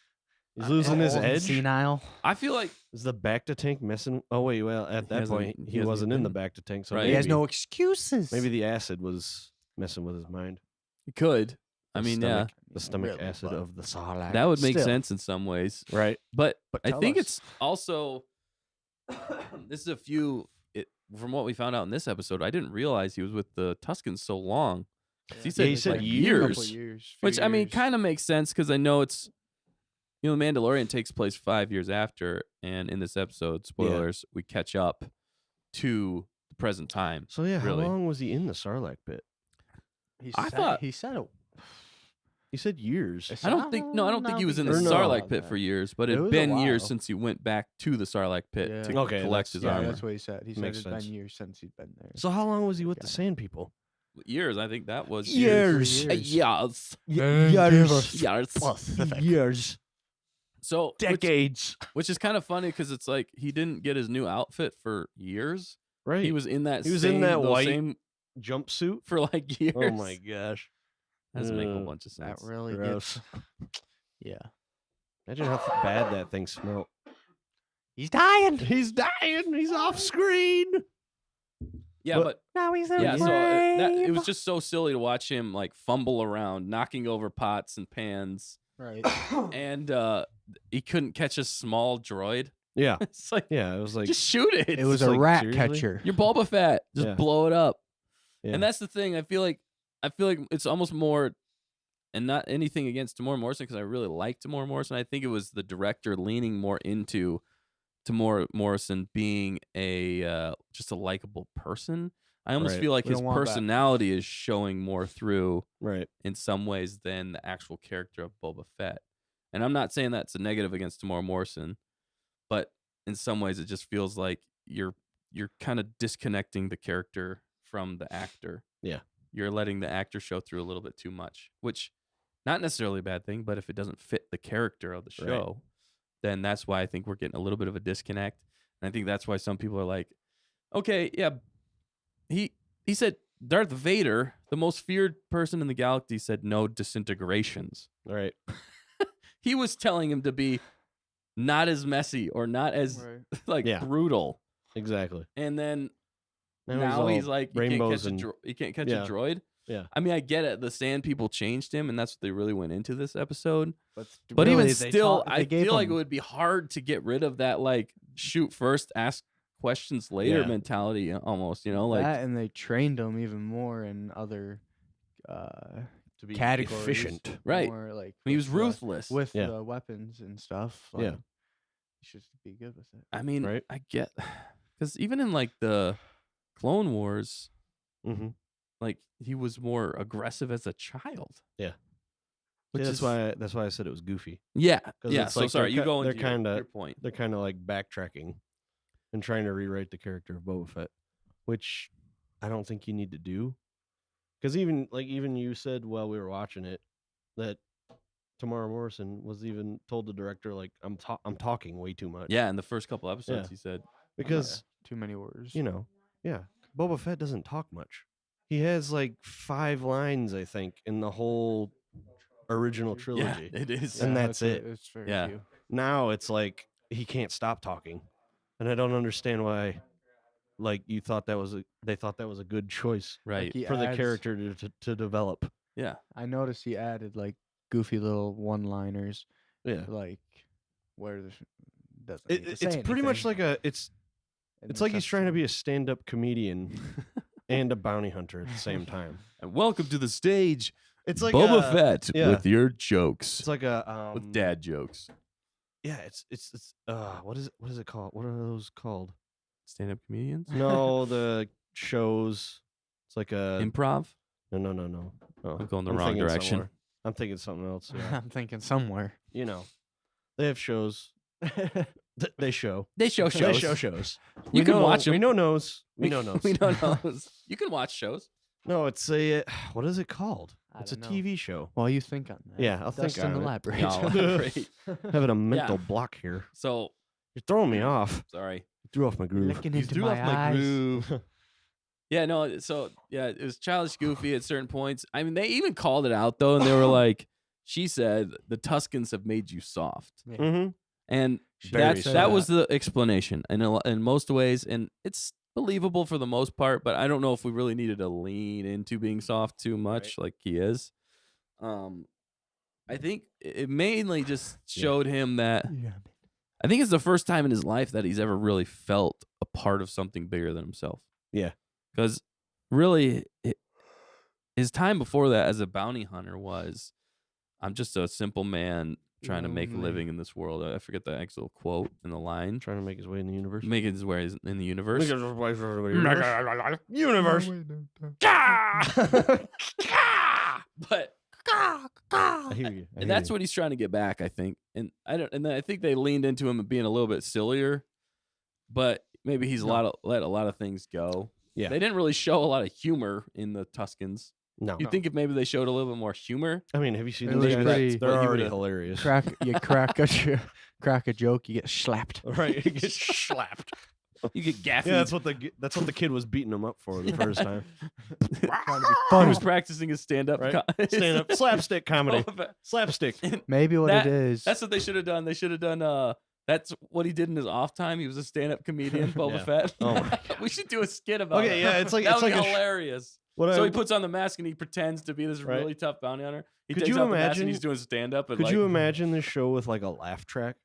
Speaker 2: He's losing his
Speaker 3: Old and
Speaker 2: edge.
Speaker 3: senile.
Speaker 1: I feel like
Speaker 2: Is the back to tank messing? Oh wait, well at that
Speaker 1: hasn't-
Speaker 2: point
Speaker 1: he
Speaker 2: he
Speaker 1: hasn't
Speaker 2: wasn't in the
Speaker 1: been-
Speaker 2: back to tank, so
Speaker 1: Right.
Speaker 3: He has
Speaker 2: maybe,
Speaker 3: no excuses.
Speaker 2: maybe the acid was messing with his mind.
Speaker 1: he could. I mean, yeah,
Speaker 2: the stomach
Speaker 3: Really,
Speaker 2: acid
Speaker 3: but
Speaker 2: of the Sarlacc.
Speaker 1: that would make
Speaker 3: Still.
Speaker 1: sense in some ways.
Speaker 2: right.
Speaker 1: But I
Speaker 3: tell
Speaker 1: think
Speaker 3: us.
Speaker 1: it's also this is a few from what we found out in this episode. I didn't realize he was with the Tuscans so long. He said,
Speaker 2: he said
Speaker 1: like,
Speaker 2: years.
Speaker 1: which I mean kind of makes sense because I know it's the Mandalorian takes place 5 years after, and in this episode, spoilers, we catch up to the present time.
Speaker 2: So yeah,
Speaker 1: really.
Speaker 2: how long was he in the Sarlacc pit?
Speaker 1: I thought-
Speaker 3: he said it.
Speaker 2: He said years.
Speaker 1: I don't think he was in the
Speaker 2: Or no.
Speaker 1: Sarlacc pit for years, but
Speaker 3: It
Speaker 1: it had
Speaker 3: was a
Speaker 1: been years
Speaker 3: while.
Speaker 1: since he went back to the Sarlacc pit
Speaker 3: Yeah.
Speaker 1: to
Speaker 2: Okay,
Speaker 1: collect
Speaker 2: that's-
Speaker 1: his
Speaker 3: Yeah,
Speaker 1: armor.
Speaker 3: that's what he said. He said
Speaker 2: Makes
Speaker 3: it's
Speaker 2: sense.
Speaker 3: been years since he'd been there.
Speaker 2: So how long was he with the
Speaker 3: Yeah.
Speaker 2: Sand People?
Speaker 1: Years, I think that was
Speaker 3: Years.
Speaker 1: Yes.
Speaker 2: Years.
Speaker 1: So
Speaker 2: Decades.
Speaker 1: which is kind of funny because it's like he didn't get his new outfit for years.
Speaker 2: Right.
Speaker 1: He was in that.
Speaker 2: He was in that
Speaker 1: those
Speaker 2: white
Speaker 1: same
Speaker 2: jumpsuit.
Speaker 1: for like years.
Speaker 2: Oh my gosh.
Speaker 1: That doesn't make a
Speaker 2: Ugh.
Speaker 1: bunch of
Speaker 3: That
Speaker 1: sense.
Speaker 3: really
Speaker 2: Gross.
Speaker 3: gets. Yeah.
Speaker 2: Imagine how bad that thing smelled.
Speaker 3: He's dying.
Speaker 2: He's dying. He's off screen.
Speaker 1: Yeah,
Speaker 2: But-
Speaker 1: but
Speaker 3: Now he's in
Speaker 1: yeah, so it was just so silly to watch him like fumble around, knocking over pots and pans,
Speaker 3: right.
Speaker 1: and he couldn't catch a small droid.
Speaker 2: Yeah.
Speaker 1: It's like
Speaker 2: Yeah. It was like
Speaker 1: just shoot it.
Speaker 3: It was
Speaker 2: It's
Speaker 3: a
Speaker 2: like,
Speaker 3: rat
Speaker 2: seriously?
Speaker 3: catcher.
Speaker 1: You're Boba Fett. Just
Speaker 2: Yeah.
Speaker 1: blow it up.
Speaker 2: Yeah.
Speaker 1: And that's the thing. I feel like it's almost more, and not anything against Tamora Morrison because I really like Tamora Morrison. I think it was the director leaning more into Tamora Morrison being a just a likable person. I almost
Speaker 2: Right.
Speaker 1: feel like
Speaker 3: We
Speaker 1: his
Speaker 3: don't want that.
Speaker 1: personality is showing more through
Speaker 2: right.
Speaker 1: in some ways than the actual character of Boba Fett. And I'm not saying that's a negative against Tamora Morrison, but in some ways it just feels like you're kind of disconnecting the character from the actor.
Speaker 2: Yeah.
Speaker 1: You're letting the actor show through a little bit too much, which not necessarily a bad thing, but if it doesn't fit the character of the
Speaker 2: Right.
Speaker 1: show, then that's why I think we're getting a little bit of a disconnect. And I think that's why some people are like, okay, yeah, he said Darth Vader, the most feared person in the galaxy, said no disintegrations.
Speaker 2: Right.
Speaker 1: He was telling him to be not as messy or not as
Speaker 3: Right.
Speaker 1: like
Speaker 2: Yeah.
Speaker 1: brutal.
Speaker 2: Exactly.
Speaker 1: And then
Speaker 2: Now
Speaker 1: now he's
Speaker 2: all
Speaker 1: like,
Speaker 2: rainbows
Speaker 1: you can't catch
Speaker 2: yeah.
Speaker 1: a droid.
Speaker 2: Yeah.
Speaker 1: I mean, I get it. The Sand People changed him, and that's what they really went into this episode. But
Speaker 3: really,
Speaker 1: even
Speaker 3: they
Speaker 1: still,
Speaker 3: taught-
Speaker 1: I
Speaker 3: they gave
Speaker 1: feel like it
Speaker 3: him-
Speaker 1: would be hard to get rid of that like shoot first, ask questions later
Speaker 2: Yeah.
Speaker 1: mentality. Almost, like
Speaker 3: that, and they trained him even more in other
Speaker 2: to be
Speaker 3: categories.
Speaker 2: efficient.
Speaker 1: Right.
Speaker 3: More like
Speaker 1: he was
Speaker 3: with the-
Speaker 1: ruthless.
Speaker 3: with
Speaker 2: Yeah.
Speaker 3: the weapons and stuff.
Speaker 2: Yeah.
Speaker 3: Like, you should be good with it.
Speaker 1: I mean,
Speaker 2: Right.
Speaker 1: I get because even in like the Clone Wars,
Speaker 2: Mm-hmm.
Speaker 1: like he was more aggressive as a child.
Speaker 2: Yeah.
Speaker 1: Which
Speaker 2: Yeah,
Speaker 1: is
Speaker 2: that's why I said it was goofy.
Speaker 1: yeah,
Speaker 2: 'Cause
Speaker 1: yeah.
Speaker 2: it's
Speaker 1: So
Speaker 2: like
Speaker 1: sorry,
Speaker 2: they're
Speaker 1: you
Speaker 2: ki-
Speaker 1: go
Speaker 2: they're
Speaker 1: into
Speaker 2: kinda-
Speaker 1: your point.
Speaker 2: They're kind of like backtracking and trying to rewrite the character of Boba Fett, which I don't think you need to do. Because even you said while we were watching it that Tamora Morrison was even told the director like I'm talking way too much.
Speaker 1: Yeah, in the first couple episodes,
Speaker 2: Yeah.
Speaker 1: he said,
Speaker 2: Because
Speaker 3: Too many words.
Speaker 2: Boba Fett doesn't talk much. He has like 5 lines, I think, in the whole original
Speaker 1: "Yeah,
Speaker 2: trilogy.
Speaker 1: it is."
Speaker 2: And that's it.
Speaker 3: It's very
Speaker 1: Yeah.
Speaker 3: few.
Speaker 2: Now it's like he can't stop talking, and I don't understand why. Like they thought that was a good choice
Speaker 1: right.
Speaker 3: He
Speaker 2: for the
Speaker 3: adds-
Speaker 2: character to develop.
Speaker 1: Yeah,
Speaker 3: I noticed he added like goofy little one-liners,
Speaker 2: Yeah,
Speaker 3: like where the doesn't need to
Speaker 2: it's
Speaker 3: say
Speaker 2: pretty much
Speaker 3: anything
Speaker 2: like it's
Speaker 3: in
Speaker 2: it's
Speaker 3: this
Speaker 2: like he's trying to
Speaker 3: episode.
Speaker 2: be a stand-up comedian and a bounty hunter at the same time.
Speaker 1: and welcome to the stage,
Speaker 2: It's like
Speaker 1: Boba
Speaker 2: a,
Speaker 1: Fett
Speaker 2: yeah.
Speaker 1: with your jokes,
Speaker 2: It's like a
Speaker 1: with dad jokes.
Speaker 2: Yeah, it's what is it called? What are those called?
Speaker 1: Stand-up comedians,
Speaker 2: No, the shows. It's like a
Speaker 1: improv.
Speaker 2: no. Oh,
Speaker 1: I'm going the
Speaker 2: I'm
Speaker 1: wrong
Speaker 2: thinking
Speaker 1: direction.
Speaker 2: somewhere. I'm thinking something else. Yeah.
Speaker 3: I'm thinking somewhere.
Speaker 2: They have shows. They show.
Speaker 1: They show
Speaker 2: They
Speaker 1: shows.
Speaker 2: show shows.
Speaker 1: You
Speaker 2: We
Speaker 1: can
Speaker 2: know-
Speaker 1: watch 'em.
Speaker 2: We know knows. We know knows.
Speaker 1: We don't know. You can watch shows.
Speaker 2: No, it's a what is it called?
Speaker 3: I
Speaker 2: It's a
Speaker 3: don't know.
Speaker 2: TV show.
Speaker 3: While you think on that.
Speaker 2: Yeah, I'll think
Speaker 3: Dustin
Speaker 2: on it.
Speaker 3: elaborate.
Speaker 1: Yeah, I'll elaborate.
Speaker 2: Having a mental block here.
Speaker 1: So
Speaker 2: You're throwing me off.
Speaker 1: sorry.
Speaker 2: You threw off my groove.
Speaker 3: Looking
Speaker 1: You
Speaker 3: into
Speaker 1: threw
Speaker 3: my
Speaker 1: off my
Speaker 3: eyes.
Speaker 1: groove. Yeah, no. So yeah, it was childish, goofy at certain points. I mean, they even called it out though, and they were like, "She said the Tuscans have made you soft,"
Speaker 3: Yeah.
Speaker 2: Mm-hmm.
Speaker 1: and
Speaker 2: Very
Speaker 1: that was the explanation in most ways, and it's believable for the most part. But I don't know if we really needed to lean into being soft too much, like he is. I think it mainly just showed him that I think it's the first time in his life that he's ever really felt a part of something bigger than himself.
Speaker 2: Yeah.
Speaker 1: Because really, his time before that as a bounty hunter was, I'm just a simple man trying to make a living in this world. I forget the actual quote in the line.
Speaker 2: Trying to make his way in the universe.
Speaker 1: Making his way in the universe.
Speaker 2: Universe.
Speaker 1: But
Speaker 2: I hear you.
Speaker 1: and that's what he's trying to get back, I think. And I think they leaned into him being a little bit sillier, but maybe he's let a lot of things go.
Speaker 2: Yeah.
Speaker 1: They didn't really show a lot of humor in the Tuscans.
Speaker 2: No.
Speaker 1: You'd think if maybe they showed a little bit more humor.
Speaker 2: I mean, have you seen
Speaker 3: It
Speaker 2: those
Speaker 3: was
Speaker 2: guys?
Speaker 3: pretty-
Speaker 2: They're
Speaker 1: what he
Speaker 2: already
Speaker 1: would've-
Speaker 2: hilarious.
Speaker 3: Crack a joke, you get slapped.
Speaker 2: Right, you get slapped.
Speaker 1: You get gaffed.
Speaker 2: Yeah, that's what the kid was beating him up for the first time.
Speaker 1: He was practicing his stand-up.
Speaker 2: Right? Stand up slapstick comedy. Slapstick.
Speaker 3: Maybe what it is.
Speaker 1: That's what they should have done. They should have done. That's what he did in his off time. He was a stand-up comedian, Boba Fett.
Speaker 2: Oh my
Speaker 1: We should do a skit about it.
Speaker 2: Okay, yeah, it's like
Speaker 1: that
Speaker 2: it's
Speaker 1: would
Speaker 2: like
Speaker 1: be
Speaker 2: a
Speaker 1: hilarious. So he puts on the mask and he pretends to be this
Speaker 2: Right.
Speaker 1: really tough bounty hunter. He
Speaker 2: Could
Speaker 1: takes
Speaker 2: you
Speaker 1: out the mask
Speaker 2: imagine-
Speaker 1: and he's doing stand-up. And
Speaker 2: Could
Speaker 1: like,
Speaker 2: you imagine this show with like a laugh track?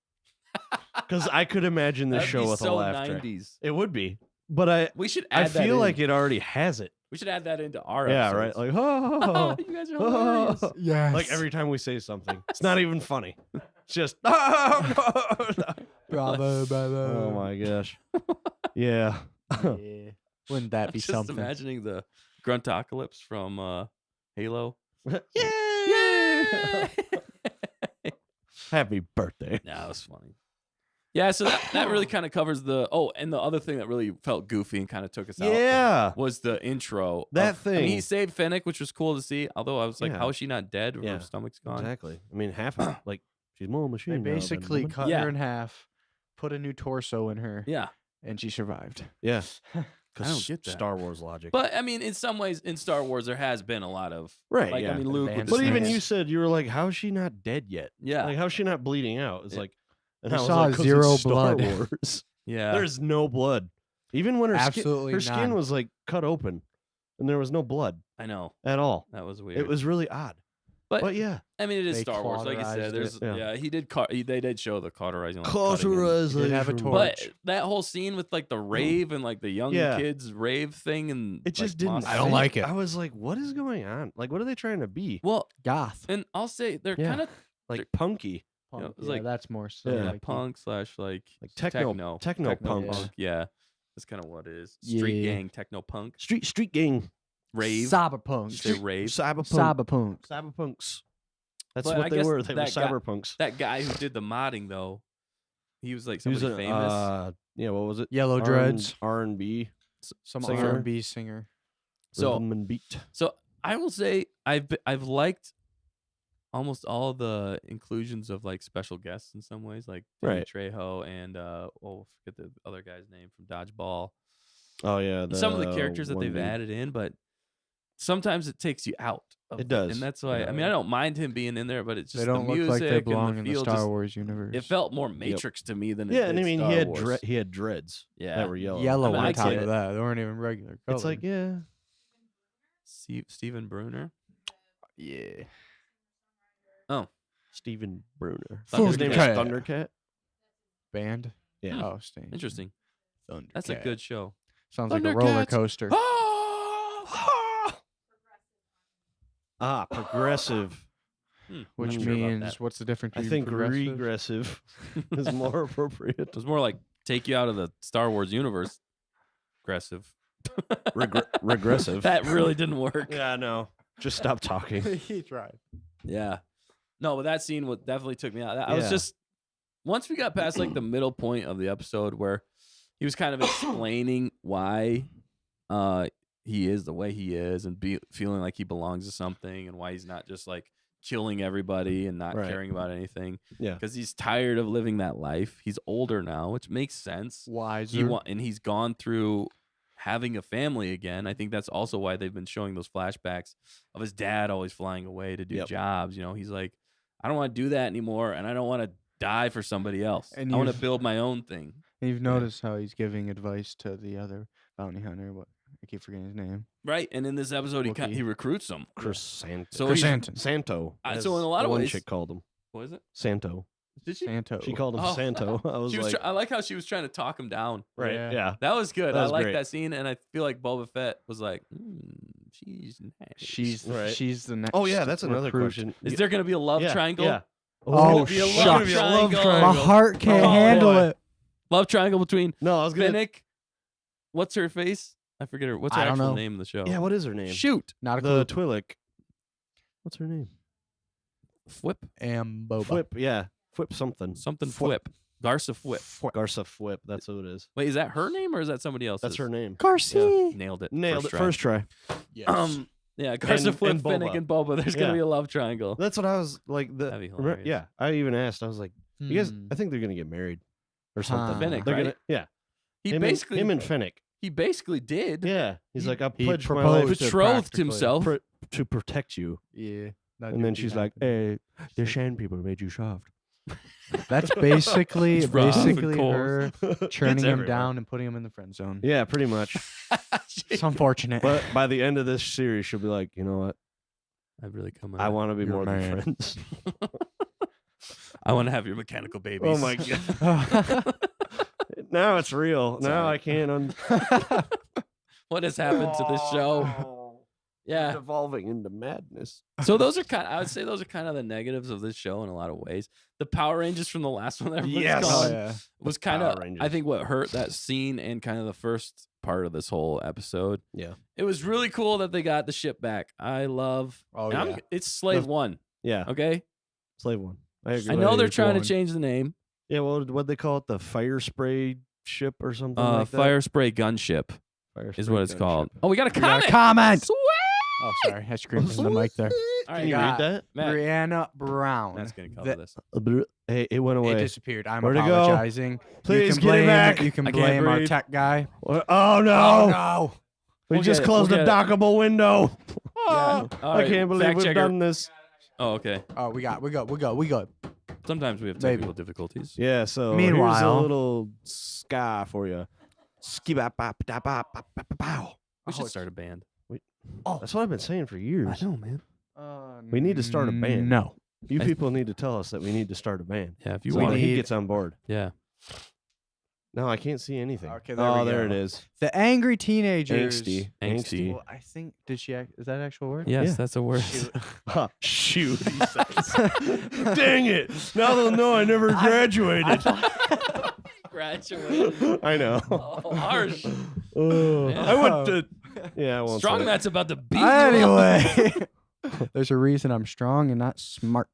Speaker 2: Because I could imagine this
Speaker 1: that'd
Speaker 2: show
Speaker 1: be
Speaker 2: with
Speaker 1: so
Speaker 2: a laugh track.
Speaker 1: 90s.
Speaker 2: It would be, but
Speaker 1: We should add
Speaker 2: I
Speaker 1: that
Speaker 2: feel
Speaker 1: in.
Speaker 2: like it already has it.
Speaker 1: We should add that into our
Speaker 2: Yeah,
Speaker 1: episodes.
Speaker 2: right. Like, oh,
Speaker 1: You guys are hilarious.
Speaker 3: Yes.
Speaker 2: like every time we say something, it's not even funny. It's just,
Speaker 3: Bravo, bravo.
Speaker 2: oh my gosh, yeah.
Speaker 3: Yeah. Wouldn't that be
Speaker 1: Just
Speaker 3: something?
Speaker 1: imagining the Gruntocalypse from Halo.
Speaker 2: Yay! Happy birthday.
Speaker 1: Yeah, that was funny. Yeah, so that really kind of covers the. Oh, and the other thing that really felt goofy and kind of took us out
Speaker 2: Yeah.
Speaker 1: was the intro.
Speaker 2: That
Speaker 1: I mean, he
Speaker 2: thing.
Speaker 1: saved Fennec, which was cool to see. Although I was like,
Speaker 2: Yeah.
Speaker 1: how is she not dead? Or
Speaker 2: Yeah.
Speaker 1: her stomach's gone.
Speaker 2: Exactly. I mean, half of like she's more a machine.
Speaker 3: They
Speaker 2: now than a
Speaker 3: basically
Speaker 2: woman.
Speaker 3: cut
Speaker 1: Yeah.
Speaker 3: her in half, put a new torso in her,
Speaker 1: Yeah,
Speaker 3: and she survived.
Speaker 2: Yeah.
Speaker 1: I don't get that.
Speaker 2: Star Wars logic.
Speaker 1: but I mean, in some ways, in Star Wars, there has been a lot of
Speaker 2: right.
Speaker 1: like.
Speaker 2: yeah.
Speaker 1: I mean, Luke. With the
Speaker 2: But even
Speaker 1: snakes.
Speaker 2: you said you were like, "How is she not dead yet?
Speaker 1: Yeah,
Speaker 2: Like, how is she not bleeding out?" It's
Speaker 1: Yeah.
Speaker 2: like, and
Speaker 3: We
Speaker 2: I was
Speaker 3: saw
Speaker 2: like, 'cause
Speaker 3: zero
Speaker 2: it's Star
Speaker 3: blood.
Speaker 2: Wars.
Speaker 1: yeah.
Speaker 2: There's no blood. Even when
Speaker 3: Absolutely
Speaker 2: her skin
Speaker 3: none.
Speaker 2: was like cut open, and there was no blood
Speaker 1: I know
Speaker 2: at all.
Speaker 1: that was weird.
Speaker 2: It was really odd.
Speaker 1: but
Speaker 2: yeah,
Speaker 1: I mean, it is
Speaker 3: They
Speaker 1: Star Wars, like you said.
Speaker 3: cauterized
Speaker 1: There's
Speaker 3: it.
Speaker 2: Yeah.
Speaker 1: he did. They did show the cauterizing. Like, cutting it.
Speaker 3: He did have a
Speaker 2: Cauterization.
Speaker 3: torch.
Speaker 1: But that whole scene with like the rave and like the young
Speaker 2: Yeah.
Speaker 1: kids rave thing and
Speaker 2: It just
Speaker 1: like,
Speaker 2: didn't.
Speaker 1: Mos
Speaker 3: I don't
Speaker 2: fit.
Speaker 3: like it.
Speaker 2: I was like, "What is going on? Like, what are they trying to be?
Speaker 1: Well,
Speaker 3: Goth.
Speaker 1: and I'll say they're
Speaker 2: Yeah.
Speaker 1: kind of
Speaker 2: Like punky,
Speaker 1: know,
Speaker 3: Punk.
Speaker 1: it's
Speaker 3: Yeah,
Speaker 1: like-
Speaker 3: that's more so.
Speaker 2: Yeah.
Speaker 3: like
Speaker 1: punk / like
Speaker 2: techno punk.
Speaker 3: Yeah.
Speaker 1: Yeah, that's kind of what it is. Street
Speaker 3: Yeah.
Speaker 1: gang techno punk
Speaker 2: Street gang,
Speaker 1: rave.
Speaker 3: Cyberpunk.
Speaker 1: You say rave.
Speaker 2: cyberpunk,
Speaker 3: Cyberpunk.
Speaker 2: cyberpunks. That's
Speaker 1: But I
Speaker 2: what they
Speaker 1: guess
Speaker 2: were. They were
Speaker 1: that guy-
Speaker 2: cyberpunks.
Speaker 1: That guy who did the modding though, he was like
Speaker 2: He was
Speaker 1: somebody
Speaker 2: a,
Speaker 1: famous.
Speaker 2: yeah, what was it?
Speaker 3: Yellow dreads.
Speaker 2: R&B,
Speaker 3: Some
Speaker 2: singer.
Speaker 3: R&B singer.
Speaker 1: So
Speaker 2: rhythm and beat.
Speaker 1: So I will say I've liked almost all the inclusions of like special guests in some ways, like Danny
Speaker 2: Right.
Speaker 1: Trejo and forget the other guy's name from Dodgeball.
Speaker 2: Oh yeah,
Speaker 1: Some of the characters that
Speaker 2: one
Speaker 1: they've
Speaker 2: dude.
Speaker 1: added in, but sometimes it takes you out. Of
Speaker 2: It does.
Speaker 1: and that's why I mean I don't mind him being in there, but it's just
Speaker 3: They don't
Speaker 1: the
Speaker 3: look
Speaker 1: music
Speaker 3: like they belong
Speaker 1: and
Speaker 3: in
Speaker 1: the
Speaker 3: the
Speaker 1: feel.
Speaker 3: Star
Speaker 1: Just,
Speaker 3: Wars universe.
Speaker 1: it felt more Matrix to me than it
Speaker 2: Yeah,
Speaker 1: did
Speaker 2: and I mean
Speaker 1: Star
Speaker 2: he had
Speaker 1: Wars.
Speaker 2: he had dreads
Speaker 1: Yeah,
Speaker 2: that were yellow.
Speaker 3: yellow
Speaker 1: I mean, I
Speaker 3: on top
Speaker 1: get
Speaker 3: of
Speaker 1: it.
Speaker 3: that. They weren't even regular colors.
Speaker 2: It's like yeah,
Speaker 1: Steven Bruner.
Speaker 3: yeah.
Speaker 2: Steven Bruner.
Speaker 1: Thundercat.
Speaker 2: His name is Thundercat.
Speaker 3: Band.
Speaker 2: Yeah.
Speaker 3: Oh, Sting.
Speaker 1: Interesting.
Speaker 3: Thundercat.
Speaker 1: That's a good show.
Speaker 3: Sounds like a roller
Speaker 1: Thundercats.
Speaker 3: coaster.
Speaker 2: Progressive.
Speaker 3: Which
Speaker 1: Not sure about
Speaker 3: means
Speaker 1: that.
Speaker 3: what's the difference
Speaker 2: I
Speaker 3: between
Speaker 2: think
Speaker 3: progressive?
Speaker 2: regressive is more appropriate.
Speaker 1: It was more like take you out of the Star Wars universe. Aggressive.
Speaker 2: Regressive.
Speaker 1: That really didn't work.
Speaker 2: Yeah, no. Just stop talking.
Speaker 3: He tried.
Speaker 1: Yeah. No, but that scene definitely took me out. I was
Speaker 2: Yeah.
Speaker 1: just once we got past like the middle point of the episode where he was kind of explaining why he is the way he is and feeling like he belongs to something and why he's not just like killing everybody and not
Speaker 2: Right.
Speaker 1: caring about anything.
Speaker 2: Yeah.
Speaker 1: Because he's tired of living that life. He's older now, which makes sense.
Speaker 3: Wiser.
Speaker 1: And he's gone through having a family again. I think that's also why they've been showing those flashbacks of his dad always flying away to do
Speaker 2: Yep.
Speaker 1: jobs. You know, he's like, I don't want to do that anymore, and I don't want to die for somebody else.
Speaker 3: And
Speaker 1: I want to
Speaker 3: you've-
Speaker 1: build my own thing.
Speaker 3: And you've noticed how he's giving advice to the other bounty hunter. What I keep forgetting his name.
Speaker 1: Right, and in this episode,
Speaker 3: Wookiee.
Speaker 1: he recruits them.
Speaker 2: Chrysanthemum.
Speaker 1: So
Speaker 3: Chris
Speaker 1: he's-
Speaker 3: Anton.
Speaker 2: Santo.
Speaker 1: So
Speaker 2: as
Speaker 1: in a lot of
Speaker 2: one
Speaker 1: ways-
Speaker 2: chick called him
Speaker 1: What is it?
Speaker 2: Santo.
Speaker 1: Did she?
Speaker 3: Santo.
Speaker 2: She called him
Speaker 1: Oh.
Speaker 2: Santo. I was
Speaker 1: She was
Speaker 2: like,
Speaker 1: I like how she was trying to talk him down.
Speaker 2: right,
Speaker 3: Yeah.
Speaker 2: yeah.
Speaker 1: That was good.
Speaker 2: That was
Speaker 1: I like
Speaker 2: great.
Speaker 1: that scene, and I feel like Boba Fett was like, she's nice.
Speaker 3: She's
Speaker 2: Right.
Speaker 3: she's the next.
Speaker 2: Oh yeah, that's another
Speaker 3: recruit.
Speaker 2: question.
Speaker 1: Is there going to be a love
Speaker 2: Yeah,
Speaker 1: triangle?
Speaker 2: Yeah.
Speaker 3: Oh,
Speaker 1: It's gonna be a
Speaker 3: shucks.
Speaker 1: love triangle.
Speaker 3: My heart can't
Speaker 1: Oh,
Speaker 3: handle
Speaker 2: boy.
Speaker 3: it.
Speaker 1: Love triangle between
Speaker 2: No, I was gonna.
Speaker 1: Finnick. What's her face? I forget her. What's her
Speaker 3: I don't
Speaker 1: actual
Speaker 3: know.
Speaker 1: name in the show?
Speaker 2: Yeah, what is her name?
Speaker 1: Shoot.
Speaker 3: Not a
Speaker 2: The
Speaker 3: clue.
Speaker 2: Twi'lek. What's her name?
Speaker 1: Flip.
Speaker 3: Boba.
Speaker 2: Flip. Yeah, Flip something.
Speaker 1: Something Flip. Garza Flip.
Speaker 2: Garza Flip. That's who it is.
Speaker 1: Wait, is that her name or is that somebody else's?
Speaker 2: That's her name.
Speaker 3: Garcia.
Speaker 1: Nailed it.
Speaker 2: Nailed it
Speaker 1: try.
Speaker 2: first try.
Speaker 3: Yes.
Speaker 1: Yeah, Garza
Speaker 2: And-
Speaker 1: Flip,
Speaker 2: and
Speaker 1: Finnick,
Speaker 2: Boba.
Speaker 1: and Boba. There's going to
Speaker 2: Yeah.
Speaker 1: be a love triangle.
Speaker 2: That's what I was like.
Speaker 1: That'd be
Speaker 2: Remember-
Speaker 1: hilarious.
Speaker 2: yeah, I even asked. I was like, "You guys,
Speaker 3: Hmm.
Speaker 2: I think they're gonna get married or something."
Speaker 1: Finnick,
Speaker 2: They're
Speaker 1: right?
Speaker 2: gonna, yeah.
Speaker 1: He
Speaker 2: him
Speaker 1: basically
Speaker 2: and, him and Finnick.
Speaker 1: he basically did.
Speaker 2: Yeah, he's like, I
Speaker 3: he
Speaker 2: pledged my
Speaker 3: proposed
Speaker 2: life
Speaker 3: to
Speaker 1: Betrothed
Speaker 3: practically-
Speaker 1: himself.
Speaker 2: to protect you.
Speaker 3: Yeah.
Speaker 2: And then she's like, "Hey, the Shan people made you soft."
Speaker 3: That's basically
Speaker 1: It's rough and
Speaker 3: basically
Speaker 1: cold.
Speaker 3: her
Speaker 2: It's
Speaker 3: turning him
Speaker 2: everywhere.
Speaker 3: down and putting him in the friend zone.
Speaker 2: Yeah, pretty much.
Speaker 3: It's unfortunate.
Speaker 2: But by the end of this series, she'll be like, you know what?
Speaker 1: I've really come
Speaker 2: I want to be
Speaker 3: You're
Speaker 2: more
Speaker 3: a
Speaker 2: than
Speaker 3: man.
Speaker 2: friends.
Speaker 1: I want to have your mechanical babies.
Speaker 2: Oh my god! Now it's real. Now I can't.
Speaker 1: What has happened to this show? Yeah.
Speaker 2: Devolving into madness.
Speaker 1: So those are I would say those are kind of the negatives of this show in a lot of ways. The Power Rangers from the last one that everybody's
Speaker 2: Yes.
Speaker 3: Oh,
Speaker 1: calling
Speaker 3: yeah.
Speaker 1: was kind of
Speaker 2: Power Rangers.
Speaker 1: I think what hurt that scene and kind of the first part of this whole episode.
Speaker 2: Yeah.
Speaker 1: It was really cool that they got the ship back. I love
Speaker 3: Oh,
Speaker 1: and
Speaker 3: yeah.
Speaker 1: it's Slave
Speaker 2: The-
Speaker 1: One,
Speaker 2: Yeah.
Speaker 1: okay?
Speaker 2: Slave one. I agree.
Speaker 1: I know they're
Speaker 3: Slave
Speaker 1: trying
Speaker 3: One.
Speaker 1: to change the name.
Speaker 2: Yeah. Well, what they call it? The fire spray ship or something like that.
Speaker 1: Fire Spray Gunship
Speaker 2: Fire
Speaker 1: is
Speaker 2: spray
Speaker 1: what it's
Speaker 2: gunship.
Speaker 1: called. Oh, we got a
Speaker 3: We got
Speaker 1: comment.
Speaker 3: a comment.
Speaker 1: Sweet.
Speaker 3: Oh, sorry. I screamed in the mic there.
Speaker 1: All right,
Speaker 2: Can you read that?
Speaker 1: Matt,
Speaker 3: Brianna Brown.
Speaker 1: Matt's going to cover
Speaker 3: The-
Speaker 1: this.
Speaker 2: Hey, it went
Speaker 3: It
Speaker 2: away.
Speaker 3: disappeared. I'm
Speaker 2: Where'd it go?
Speaker 3: apologizing.
Speaker 2: Please
Speaker 3: you can
Speaker 2: get it
Speaker 3: blame,
Speaker 2: back.
Speaker 3: You can
Speaker 1: I can't
Speaker 3: blame our
Speaker 1: breathe.
Speaker 3: tech guy.
Speaker 2: Oh no!
Speaker 3: Oh, no.
Speaker 2: We
Speaker 1: We'll
Speaker 2: just
Speaker 1: get it.
Speaker 2: closed
Speaker 1: We'll
Speaker 2: the
Speaker 1: get it.
Speaker 2: dockable window.
Speaker 1: Yeah.
Speaker 2: Oh,
Speaker 1: All
Speaker 2: I
Speaker 1: right,
Speaker 2: can't believe
Speaker 1: fact
Speaker 2: we've
Speaker 1: checker.
Speaker 2: done this.
Speaker 1: Oh, okay.
Speaker 3: Oh, we good.
Speaker 1: Sometimes we have
Speaker 3: Maybe.
Speaker 1: technical difficulties.
Speaker 2: Yeah. So here's a
Speaker 3: Meanwhile-
Speaker 2: little ska for you. Ski-bap-bap-da-bap-bap-bap-pow.
Speaker 1: We should
Speaker 3: Oh,
Speaker 1: start a band.
Speaker 2: That's what I've been saying for years.
Speaker 1: know, man.
Speaker 2: We need to start a band.
Speaker 3: No.
Speaker 2: You
Speaker 1: I-
Speaker 2: people need to tell us that we need to start a band.
Speaker 1: Yeah, if you
Speaker 2: So
Speaker 1: want
Speaker 2: that
Speaker 1: to.
Speaker 2: he
Speaker 3: need-
Speaker 2: gets on board.
Speaker 1: Yeah.
Speaker 2: No, I can't see anything.
Speaker 3: Okay, there
Speaker 2: oh,
Speaker 3: we
Speaker 2: there
Speaker 3: go.
Speaker 2: it is.
Speaker 3: The angry teenagers.
Speaker 2: Angsty.
Speaker 1: Angsty.
Speaker 3: Well, I think is that an actual word?
Speaker 1: Yes,
Speaker 2: Yeah.
Speaker 1: that's a word.
Speaker 3: Shoot.
Speaker 2: Shoot, he says. Dang it. Now they'll know I never graduated.
Speaker 1: Graduated.
Speaker 2: I know.
Speaker 1: Oh, harsh. Yeah.
Speaker 2: I went to. Yeah, I won't.
Speaker 1: Strong
Speaker 2: say it.
Speaker 1: Matt's about to beat you up.
Speaker 3: Anyway, there's a reason I'm strong and not smart.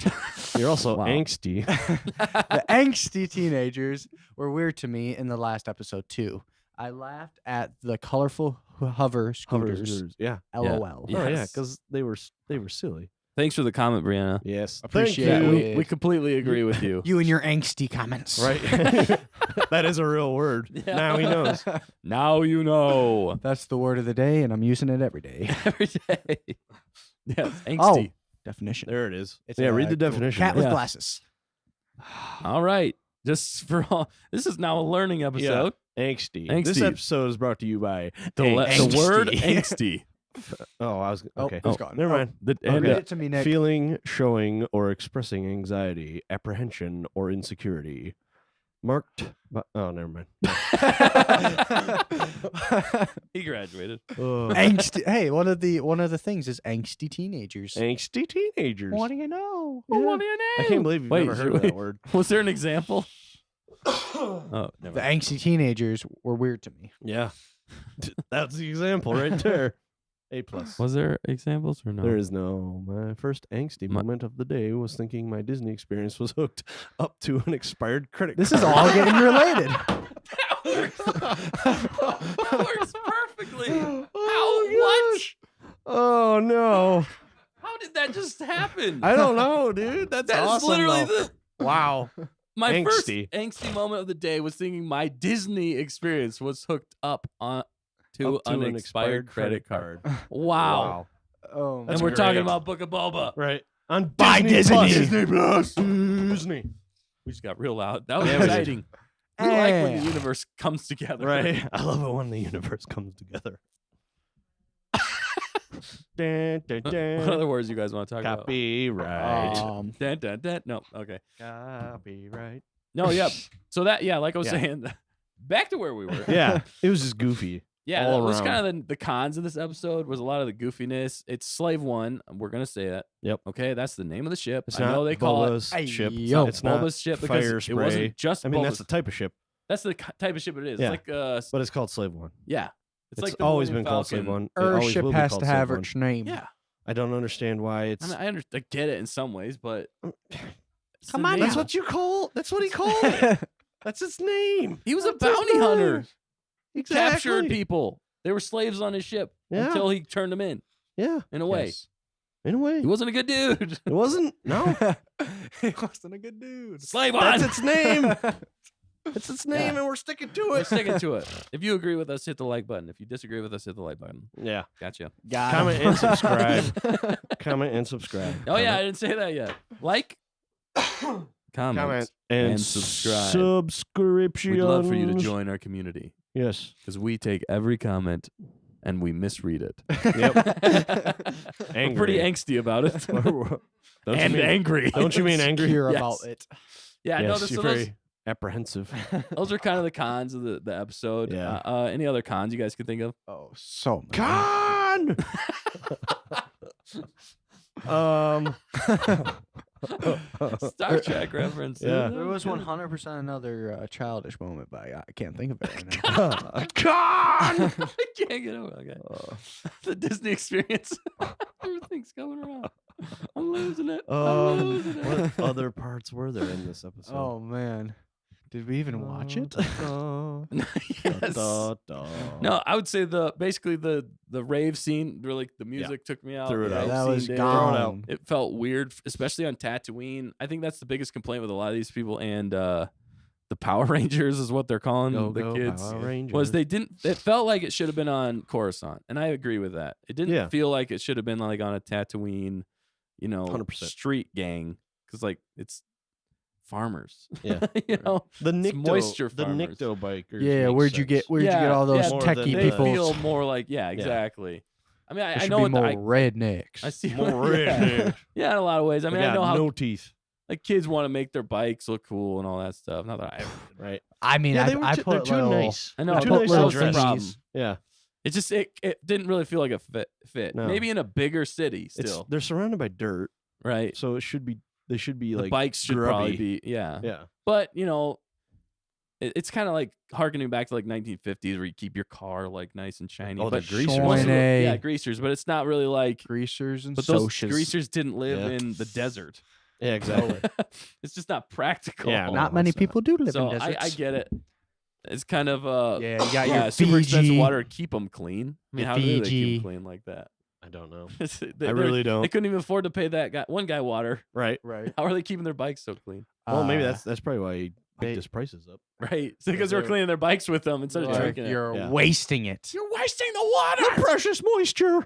Speaker 2: You're also
Speaker 1: Wow.
Speaker 2: angsty.
Speaker 3: The angsty teenagers were weird to me in the last episode too. I laughed at the colorful hover scooters.
Speaker 2: Yeah.
Speaker 3: LOL.
Speaker 1: Yeah.
Speaker 2: Oh yeah,
Speaker 1: Yes.
Speaker 2: because they were silly.
Speaker 1: Thanks for the comment, Brianna.
Speaker 2: Yes.
Speaker 3: Appreciate
Speaker 2: Thank
Speaker 3: it.
Speaker 2: you.
Speaker 3: Yeah.
Speaker 1: We completely agree with you.
Speaker 3: You and your angsty comments.
Speaker 2: Right. That is a real word.
Speaker 1: Yeah.
Speaker 2: Now he knows.
Speaker 1: Now you know.
Speaker 3: That's the word of the day, and I'm using it every day.
Speaker 1: Every day. Yes, angsty.
Speaker 3: Definition.
Speaker 2: There it is.
Speaker 3: It's
Speaker 2: Yeah,
Speaker 3: a
Speaker 2: read the
Speaker 3: cool
Speaker 2: definition.
Speaker 3: Cat with
Speaker 1: Yeah.
Speaker 3: glasses.
Speaker 1: All right. Just for all, this is now a learning episode.
Speaker 2: Angsty.
Speaker 1: Angsty.
Speaker 2: This episode is brought to you by
Speaker 1: The word
Speaker 3: Angsty.
Speaker 1: angsty.
Speaker 2: Oh, I was
Speaker 3: Oh,
Speaker 2: okay.
Speaker 3: it's gone.
Speaker 2: Never
Speaker 3: Oh.
Speaker 2: mind.
Speaker 1: And,
Speaker 3: Read it to me, Nick.
Speaker 2: Feeling, showing, or expressing anxiety, apprehension, or insecurity. Marked by, oh, never mind.
Speaker 1: he graduated.
Speaker 3: Angsty. Hey, one of the things is angsty teenagers.
Speaker 2: Angsty teenagers.
Speaker 3: What do you know?
Speaker 2: Yeah.
Speaker 1: What do you know?
Speaker 2: I can't believe you've
Speaker 1: Wait,
Speaker 2: never heard
Speaker 1: should
Speaker 2: of
Speaker 1: we-
Speaker 2: that word.
Speaker 1: Was there an example? Oh, never
Speaker 3: The
Speaker 1: mind.
Speaker 3: angsty teenagers were weird to me.
Speaker 2: Yeah. That's the example right there. A plus.
Speaker 1: Was there examples or no?
Speaker 2: There is no. My first angsty
Speaker 1: My-
Speaker 2: moment of the day was thinking my Disney experience was hooked up to an expired credit
Speaker 3: This
Speaker 2: card.
Speaker 3: is all getting related.
Speaker 1: That works perfectly.
Speaker 2: Oh,
Speaker 1: How? What?
Speaker 2: Oh no!
Speaker 1: How did that just happen?
Speaker 2: I don't know, dude. That's
Speaker 1: That's
Speaker 2: awesome.
Speaker 1: literally
Speaker 2: though.
Speaker 1: the
Speaker 2: Wow.
Speaker 1: my first
Speaker 2: Angsty.
Speaker 1: angsty moment of the day was thinking my Disney experience was hooked up on to,
Speaker 2: Up to
Speaker 1: an expired credit card. Wow.
Speaker 2: Wow.
Speaker 3: Oh,
Speaker 1: And
Speaker 2: That's
Speaker 1: we're talking
Speaker 2: great.
Speaker 1: about Book of Boba.
Speaker 2: Right. On
Speaker 3: By
Speaker 2: Disney Plus.
Speaker 3: Disney.
Speaker 2: Disney Plus. Disney.
Speaker 1: We just got real loud. That was
Speaker 2: Yeah, we did.
Speaker 1: exciting. We like when
Speaker 3: Yeah.
Speaker 1: the universe comes together.
Speaker 2: Right. I love it when the universe comes together. Dun, dun,
Speaker 1: What
Speaker 2: dun.
Speaker 1: other words you guys want to talk about?
Speaker 2: Copyright.
Speaker 1: Dun, dun, dun. No, okay.
Speaker 2: Copyright.
Speaker 1: No, yep. So that, like I was
Speaker 2: Yeah.
Speaker 1: saying, back to where we were.
Speaker 2: Yeah, it was just goofy.
Speaker 1: Yeah,
Speaker 2: all
Speaker 1: that was
Speaker 2: around.
Speaker 1: kind of the cons of this episode was a lot of the goofiness. It's Slave One. We're gonna say that.
Speaker 2: Yep.
Speaker 1: Okay, that's the name of the ship.
Speaker 2: It's
Speaker 1: I know
Speaker 2: not
Speaker 1: they call it.
Speaker 2: Boba's ship.
Speaker 3: Yo.
Speaker 1: It's
Speaker 2: It's not
Speaker 1: Boba's ship because
Speaker 2: fire
Speaker 1: it
Speaker 2: spray.
Speaker 1: wasn't just.
Speaker 2: I mean, that's
Speaker 1: Boba's-
Speaker 2: the type of ship,
Speaker 1: that's the type of ship it is.
Speaker 2: Yeah.
Speaker 1: It's like
Speaker 2: but it's called Slave One.
Speaker 1: yeah.
Speaker 2: It's
Speaker 1: like the
Speaker 2: always
Speaker 1: Millennium
Speaker 2: been called Slave
Speaker 1: Falcon.
Speaker 2: One. It
Speaker 3: Her
Speaker 2: always
Speaker 3: ship
Speaker 2: will be
Speaker 3: has
Speaker 2: called
Speaker 3: to
Speaker 2: Slave
Speaker 3: have
Speaker 2: One.
Speaker 3: its name.
Speaker 1: Yeah.
Speaker 2: I don't understand why it's.
Speaker 1: I get it in some ways, but it's
Speaker 3: Come
Speaker 1: the
Speaker 3: on
Speaker 1: name.
Speaker 3: now.
Speaker 2: That's what you call. That's what he called it. That's its name.
Speaker 1: He was a
Speaker 2: That's his
Speaker 1: bounty hunter.
Speaker 2: name.
Speaker 1: He
Speaker 2: Exactly.
Speaker 1: captured people. They were slaves on his ship
Speaker 2: Yeah.
Speaker 1: until he turned them in
Speaker 2: Yeah.
Speaker 1: a way.
Speaker 3: Yes.
Speaker 2: In a way,
Speaker 1: He wasn't a good dude.
Speaker 2: it wasn't. No,
Speaker 3: He wasn't a good dude.
Speaker 1: Slave
Speaker 2: that's
Speaker 1: on.
Speaker 2: its name. It's its name,
Speaker 1: Yeah.
Speaker 2: and we're sticking to
Speaker 1: We're
Speaker 2: it.
Speaker 1: sticking to it. If you agree with us, hit the like button. If you disagree with us, hit the like button.
Speaker 2: Yeah.
Speaker 1: Gotcha.
Speaker 3: Got
Speaker 2: Comment
Speaker 3: him.
Speaker 2: and subscribe. Comment and subscribe.
Speaker 1: Oh yeah, I didn't say that yet. Like, comment,
Speaker 2: and
Speaker 1: subscribe.
Speaker 2: Subscription.
Speaker 1: We'd love for you to join our community
Speaker 2: Yes.
Speaker 1: because we take every comment and we misread it.
Speaker 2: Yep.
Speaker 1: We're pretty angsty about it.
Speaker 2: Don't
Speaker 1: and
Speaker 2: you mean,
Speaker 1: angry.
Speaker 2: Don't you mean angry?
Speaker 3: Hear
Speaker 1: Yes.
Speaker 3: about it.
Speaker 1: Yeah,
Speaker 2: Yes,
Speaker 1: no,
Speaker 2: you're
Speaker 1: so
Speaker 2: very apprehensive.
Speaker 1: those are kind of the cons of the episode.
Speaker 2: Yeah.
Speaker 1: Any other cons you guys could think of?
Speaker 3: Oh, so many.
Speaker 2: Con.
Speaker 1: Star Trek reference.
Speaker 2: Yeah.
Speaker 3: There was 100% another childish moment, but I can't think of it right now.
Speaker 2: Con.
Speaker 1: I can't get over it. Okay. The Disney experience. Everything's coming around. I'm losing it. I'm losing it.
Speaker 2: What other parts were there in this episode?
Speaker 3: Oh man, did we even watch it?
Speaker 1: Yes. No, I would say basically the rave scene. Really, the music took me out.
Speaker 2: Threw it
Speaker 1: The
Speaker 2: out.
Speaker 1: rave
Speaker 3: That
Speaker 1: scene
Speaker 3: was
Speaker 1: did.
Speaker 3: gone.
Speaker 1: It felt weird, especially on Tatooine. I think that's the biggest complaint with a lot of these people. And the Power Rangers is what they're calling the kids.
Speaker 2: Power Rangers.
Speaker 1: Was they didn't? It felt like it should have been on Coruscant, and I agree with that. It didn't
Speaker 2: Yeah.
Speaker 1: feel like it should have been like on a Tatooine,
Speaker 2: 100%.
Speaker 1: street gang, because like it's farmers.
Speaker 2: Yeah.
Speaker 1: you know.
Speaker 2: the
Speaker 1: it's
Speaker 2: Nikto,
Speaker 1: moisture
Speaker 2: the
Speaker 1: farmers.
Speaker 2: Nikto bikers?
Speaker 3: Yeah,
Speaker 2: make
Speaker 3: where'd you
Speaker 2: sense.
Speaker 3: get all those
Speaker 2: more
Speaker 3: techie
Speaker 2: than
Speaker 1: They
Speaker 3: people?
Speaker 1: feel more like exactly. I mean,
Speaker 3: There
Speaker 1: I
Speaker 3: should
Speaker 1: know
Speaker 3: be
Speaker 1: what
Speaker 3: more
Speaker 1: I
Speaker 3: rednecks.
Speaker 1: see
Speaker 2: More
Speaker 1: yeah.
Speaker 2: redneck.
Speaker 1: Yeah, in a lot of ways. I mean,
Speaker 2: They
Speaker 1: I know
Speaker 2: got
Speaker 1: how
Speaker 2: no teeth.
Speaker 1: like kids want to make their bikes look cool and all that stuff. Not that I ever did.
Speaker 2: Right.
Speaker 3: I mean,
Speaker 2: Yeah,
Speaker 3: I,
Speaker 2: they were
Speaker 3: I
Speaker 2: they're
Speaker 3: put
Speaker 2: too
Speaker 3: little,
Speaker 2: nice.
Speaker 1: I know,
Speaker 2: They're
Speaker 1: I
Speaker 2: too
Speaker 1: put
Speaker 2: nice
Speaker 1: little
Speaker 2: to dress.
Speaker 1: problem.
Speaker 2: Yeah.
Speaker 1: It just it didn't really feel like a fit.
Speaker 2: No.
Speaker 1: Maybe in a bigger city still,
Speaker 2: They're surrounded by dirt,
Speaker 1: right?
Speaker 2: so they should be
Speaker 1: The
Speaker 2: like
Speaker 1: bikes should probably
Speaker 2: grubby.
Speaker 1: be yeah.
Speaker 2: Yeah.
Speaker 1: But it's kind of like harkening back to like 1950s where you keep your car like nice and shiny.
Speaker 2: Oh,
Speaker 1: but
Speaker 2: the greasers.
Speaker 1: most of
Speaker 3: Shiny.
Speaker 1: yeah, greasers. But it's not really like.
Speaker 3: greasers and
Speaker 1: But those
Speaker 3: socias.
Speaker 1: greasers didn't live
Speaker 2: Yeah.
Speaker 1: in the desert.
Speaker 2: Yeah, exactly.
Speaker 1: It's just not practical.
Speaker 2: Yeah,
Speaker 3: Not
Speaker 2: no,
Speaker 3: many
Speaker 2: it's not.
Speaker 3: people do live
Speaker 1: So
Speaker 3: in deserts.
Speaker 1: I get it. It's kind of
Speaker 3: Yeah, you got your
Speaker 1: super expensive
Speaker 3: Fiji.
Speaker 1: water to keep them clean. I mean,
Speaker 3: The
Speaker 1: how do they keep
Speaker 3: Fiji.
Speaker 1: them clean like that?
Speaker 2: I don't know.
Speaker 1: They
Speaker 2: I really
Speaker 1: They
Speaker 2: don't.
Speaker 1: couldn't even afford to pay that one guy water.
Speaker 2: Right.
Speaker 3: Right.
Speaker 1: How are they keeping their bikes so clean?
Speaker 2: Well, maybe
Speaker 3: Uh,
Speaker 2: that's probably why he
Speaker 3: they-
Speaker 2: hiked his prices up.
Speaker 1: Right, because they were
Speaker 2: they're-
Speaker 1: cleaning their bikes with them instead of
Speaker 3: You're,
Speaker 1: drinking it.
Speaker 3: you're
Speaker 2: Yeah.
Speaker 3: wasting it.
Speaker 1: You're wasting the water.
Speaker 2: Precious moisture.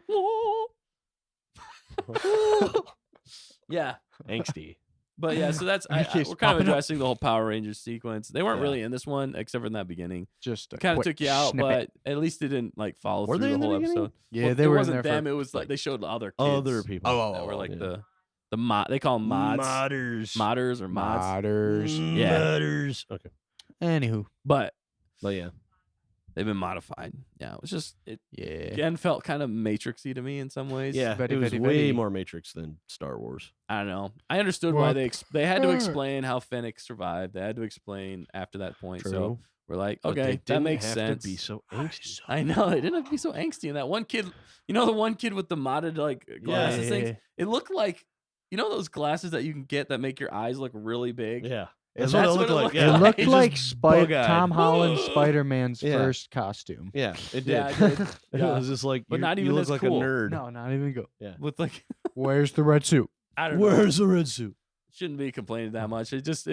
Speaker 1: Yeah,
Speaker 2: Angsty.
Speaker 1: but yeah, so that's
Speaker 3: It keeps
Speaker 1: we're kind of
Speaker 3: popping up.
Speaker 1: addressing the whole Power Rangers sequence. They weren't
Speaker 2: Yeah.
Speaker 1: really in this one except for in that beginning.
Speaker 3: Just
Speaker 1: It kind of
Speaker 3: quick
Speaker 1: took you out,
Speaker 3: snippet.
Speaker 1: but at least they didn't like follow
Speaker 2: Were
Speaker 1: through
Speaker 2: they
Speaker 1: the
Speaker 2: in the
Speaker 1: whole
Speaker 2: beginning?
Speaker 1: episode.
Speaker 3: yeah,
Speaker 1: Well,
Speaker 3: they
Speaker 1: it
Speaker 3: were in
Speaker 1: wasn't
Speaker 3: there
Speaker 1: them.
Speaker 3: for
Speaker 1: It was like they showed other kids.
Speaker 2: Other people.
Speaker 1: that were like
Speaker 2: yeah.
Speaker 1: the mod. They call them mods,
Speaker 2: Modders.
Speaker 1: modders or mods.
Speaker 3: modders.
Speaker 1: Yeah.
Speaker 2: Modders. Okay.
Speaker 3: Anywho,
Speaker 1: But
Speaker 2: But yeah.
Speaker 1: they've been modified. Yeah, it was just it
Speaker 3: yeah.
Speaker 1: again felt kind of Matrixy to me in some ways.
Speaker 2: Yeah.
Speaker 3: Very,
Speaker 2: it was
Speaker 3: very,
Speaker 2: way
Speaker 3: very-
Speaker 2: more Matrix than Star Wars.
Speaker 1: I don't know. I understood why
Speaker 3: What?
Speaker 1: they had to
Speaker 3: Sure.
Speaker 1: explain how Fennec survived. They had to explain after that point. So
Speaker 2: True.
Speaker 1: we're like,
Speaker 2: But they
Speaker 1: okay, that
Speaker 2: didn't
Speaker 1: makes
Speaker 2: have
Speaker 1: sense.
Speaker 2: To be so angsty.
Speaker 1: I know they didn't have to be so angsty. And that one kid, the one kid with the modded like glasses things. It looked like those glasses that you can get that make your eyes look really big.
Speaker 2: Yeah.
Speaker 3: That's
Speaker 2: That's
Speaker 1: what
Speaker 2: what
Speaker 1: it
Speaker 2: it looked
Speaker 1: looked
Speaker 2: like.
Speaker 3: It
Speaker 2: Yeah.
Speaker 3: looked
Speaker 1: It's
Speaker 3: like
Speaker 2: just bug-eyed.
Speaker 3: Tom Holland Spider-Man's
Speaker 2: Yeah.
Speaker 3: first costume.
Speaker 2: Yeah, it did.
Speaker 1: Yeah, it did.
Speaker 2: It
Speaker 1: Yeah.
Speaker 2: was just like,
Speaker 1: But
Speaker 2: you,
Speaker 1: not
Speaker 2: you
Speaker 1: even
Speaker 2: look
Speaker 1: as
Speaker 2: like
Speaker 1: cool.
Speaker 2: a nerd.
Speaker 3: No, not even go.
Speaker 1: With like
Speaker 3: Where's the red suit?
Speaker 1: I don't know.
Speaker 2: Where's the red suit?
Speaker 1: Shouldn't be complaining that much. It just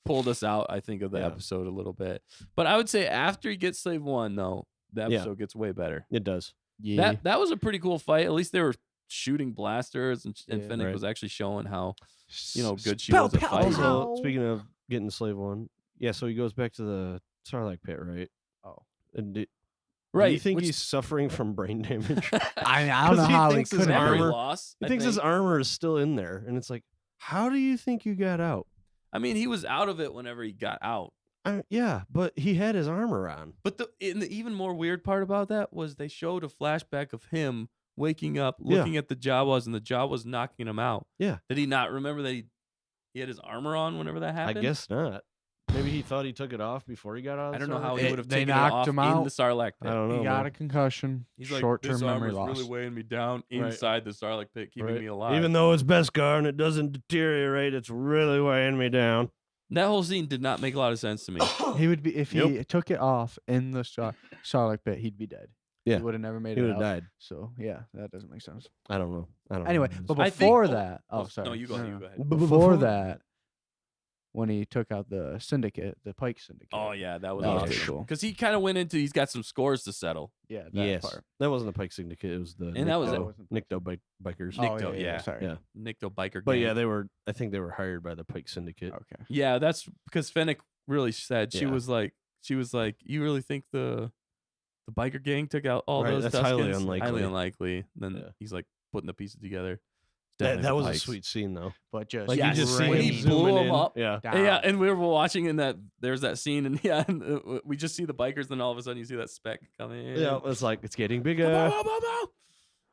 Speaker 1: pulled us out, I think, of the
Speaker 2: Yeah.
Speaker 1: episode a little bit. But I would say after you get Slave One, though, the
Speaker 2: Yeah.
Speaker 1: episode gets way better.
Speaker 2: It does.
Speaker 3: Yeah.
Speaker 1: That was a pretty cool fight. At least they were shooting blasters, and
Speaker 3: Yeah.
Speaker 1: Fennec
Speaker 2: Right.
Speaker 1: was actually showing how good she
Speaker 3: Pow,
Speaker 1: was at
Speaker 3: pow,
Speaker 1: fighting.
Speaker 3: pow.
Speaker 2: Also, speaking of getting Slave One, yeah, so he goes back to the Sarlacc pit, right?
Speaker 3: Oh.
Speaker 2: And
Speaker 1: Right.
Speaker 2: Do you think
Speaker 1: which-
Speaker 2: he's suffering from brain damage?
Speaker 3: I don't know
Speaker 2: 'Cause he
Speaker 3: how he
Speaker 2: thinks his
Speaker 3: could
Speaker 1: memory
Speaker 3: have.
Speaker 2: armor-
Speaker 1: loss.
Speaker 2: He
Speaker 1: I
Speaker 2: thinks his
Speaker 1: think.
Speaker 2: armor is still in there, and it's like, how do you think you got out?
Speaker 1: I mean, he was out of it whenever he got out.
Speaker 2: Yeah, but he had his armor on.
Speaker 1: But the even more weird part about that was they showed a flashback of him waking up, looking at the Jawas, and the Jawas knocking him out.
Speaker 2: Yeah.
Speaker 1: Did he not remember that he had his armor on whenever that happened?
Speaker 2: I guess not. Maybe he thought he took it off before he got out. Of
Speaker 1: I
Speaker 2: the
Speaker 1: don't know how
Speaker 2: Sarlacc
Speaker 1: he
Speaker 2: pit.
Speaker 1: would have
Speaker 3: They
Speaker 1: taken it
Speaker 3: knocked
Speaker 1: off
Speaker 3: him
Speaker 1: in
Speaker 3: out.
Speaker 1: the Sarlacc pit.
Speaker 2: I don't know.
Speaker 3: He got
Speaker 2: man.
Speaker 3: a concussion.
Speaker 1: He's like,
Speaker 3: Short-term
Speaker 1: this
Speaker 3: memory
Speaker 1: armor's
Speaker 3: loss.
Speaker 1: really weighing me down
Speaker 2: Right.
Speaker 1: inside the Sarlacc pit, keeping
Speaker 2: Right.
Speaker 1: me alive.
Speaker 2: Even though it's Beskar and it doesn't deteriorate, it's really weighing me down.
Speaker 1: that whole scene did not make a lot of sense to me.
Speaker 3: He would be if he
Speaker 2: Nope.
Speaker 3: took it off in the Sarlacc pit. He'd be dead.
Speaker 2: Yeah.
Speaker 3: He would have never made
Speaker 2: He
Speaker 3: it
Speaker 2: would
Speaker 3: out.
Speaker 2: have died.
Speaker 3: So yeah, that doesn't make sense.
Speaker 2: I don't know.
Speaker 3: Anyway,
Speaker 2: know.
Speaker 3: but
Speaker 1: I think-
Speaker 3: before
Speaker 1: oh,
Speaker 3: that,
Speaker 1: oh,
Speaker 3: sorry.
Speaker 1: no, you go ahead, you go ahead.
Speaker 3: Before that, when he took out the syndicate, the Pike syndicate.
Speaker 1: Oh yeah, that was
Speaker 3: That was
Speaker 1: awesome.
Speaker 3: pretty cool.
Speaker 1: Because he kind of went into he's got some scores to settle.
Speaker 3: Yeah, that
Speaker 2: yes,
Speaker 3: part.
Speaker 2: that wasn't the Pike Syndicate. It was the
Speaker 1: And that was
Speaker 3: it.
Speaker 2: Nikto bikers.
Speaker 1: Nick-
Speaker 3: Oh,
Speaker 1: Nikto, yeah.
Speaker 3: Sorry.
Speaker 2: Yeah,
Speaker 1: Nikto biker.
Speaker 2: but
Speaker 1: gang.
Speaker 2: yeah, I think they were hired by the Pike Syndicate.
Speaker 3: Okay.
Speaker 1: Yeah, that's because Fennec really said she
Speaker 2: Yeah.
Speaker 1: was like, you really think the biker gang took out all
Speaker 2: Right,
Speaker 1: those?
Speaker 2: that's highly
Speaker 1: Tuskens?
Speaker 2: unlikely.
Speaker 1: Highly unlikely. Then
Speaker 2: Yeah.
Speaker 1: he's like putting the pieces together.
Speaker 2: That
Speaker 1: Definitely the
Speaker 2: was a
Speaker 1: Pikes.
Speaker 2: sweet scene though.
Speaker 3: But just
Speaker 2: Like
Speaker 1: Yeah,
Speaker 2: you just see
Speaker 1: when
Speaker 2: him
Speaker 1: he blew
Speaker 2: zooming
Speaker 1: him
Speaker 2: in.
Speaker 1: up.
Speaker 2: Yeah,
Speaker 3: down.
Speaker 1: Yeah, and we were watching in that. There's that scene, and yeah, and, we just see the bikers. Then all of a sudden, you see that speck coming in.
Speaker 2: yeah. It's like it's getting bigger.
Speaker 1: Bow, bow, bow, bow.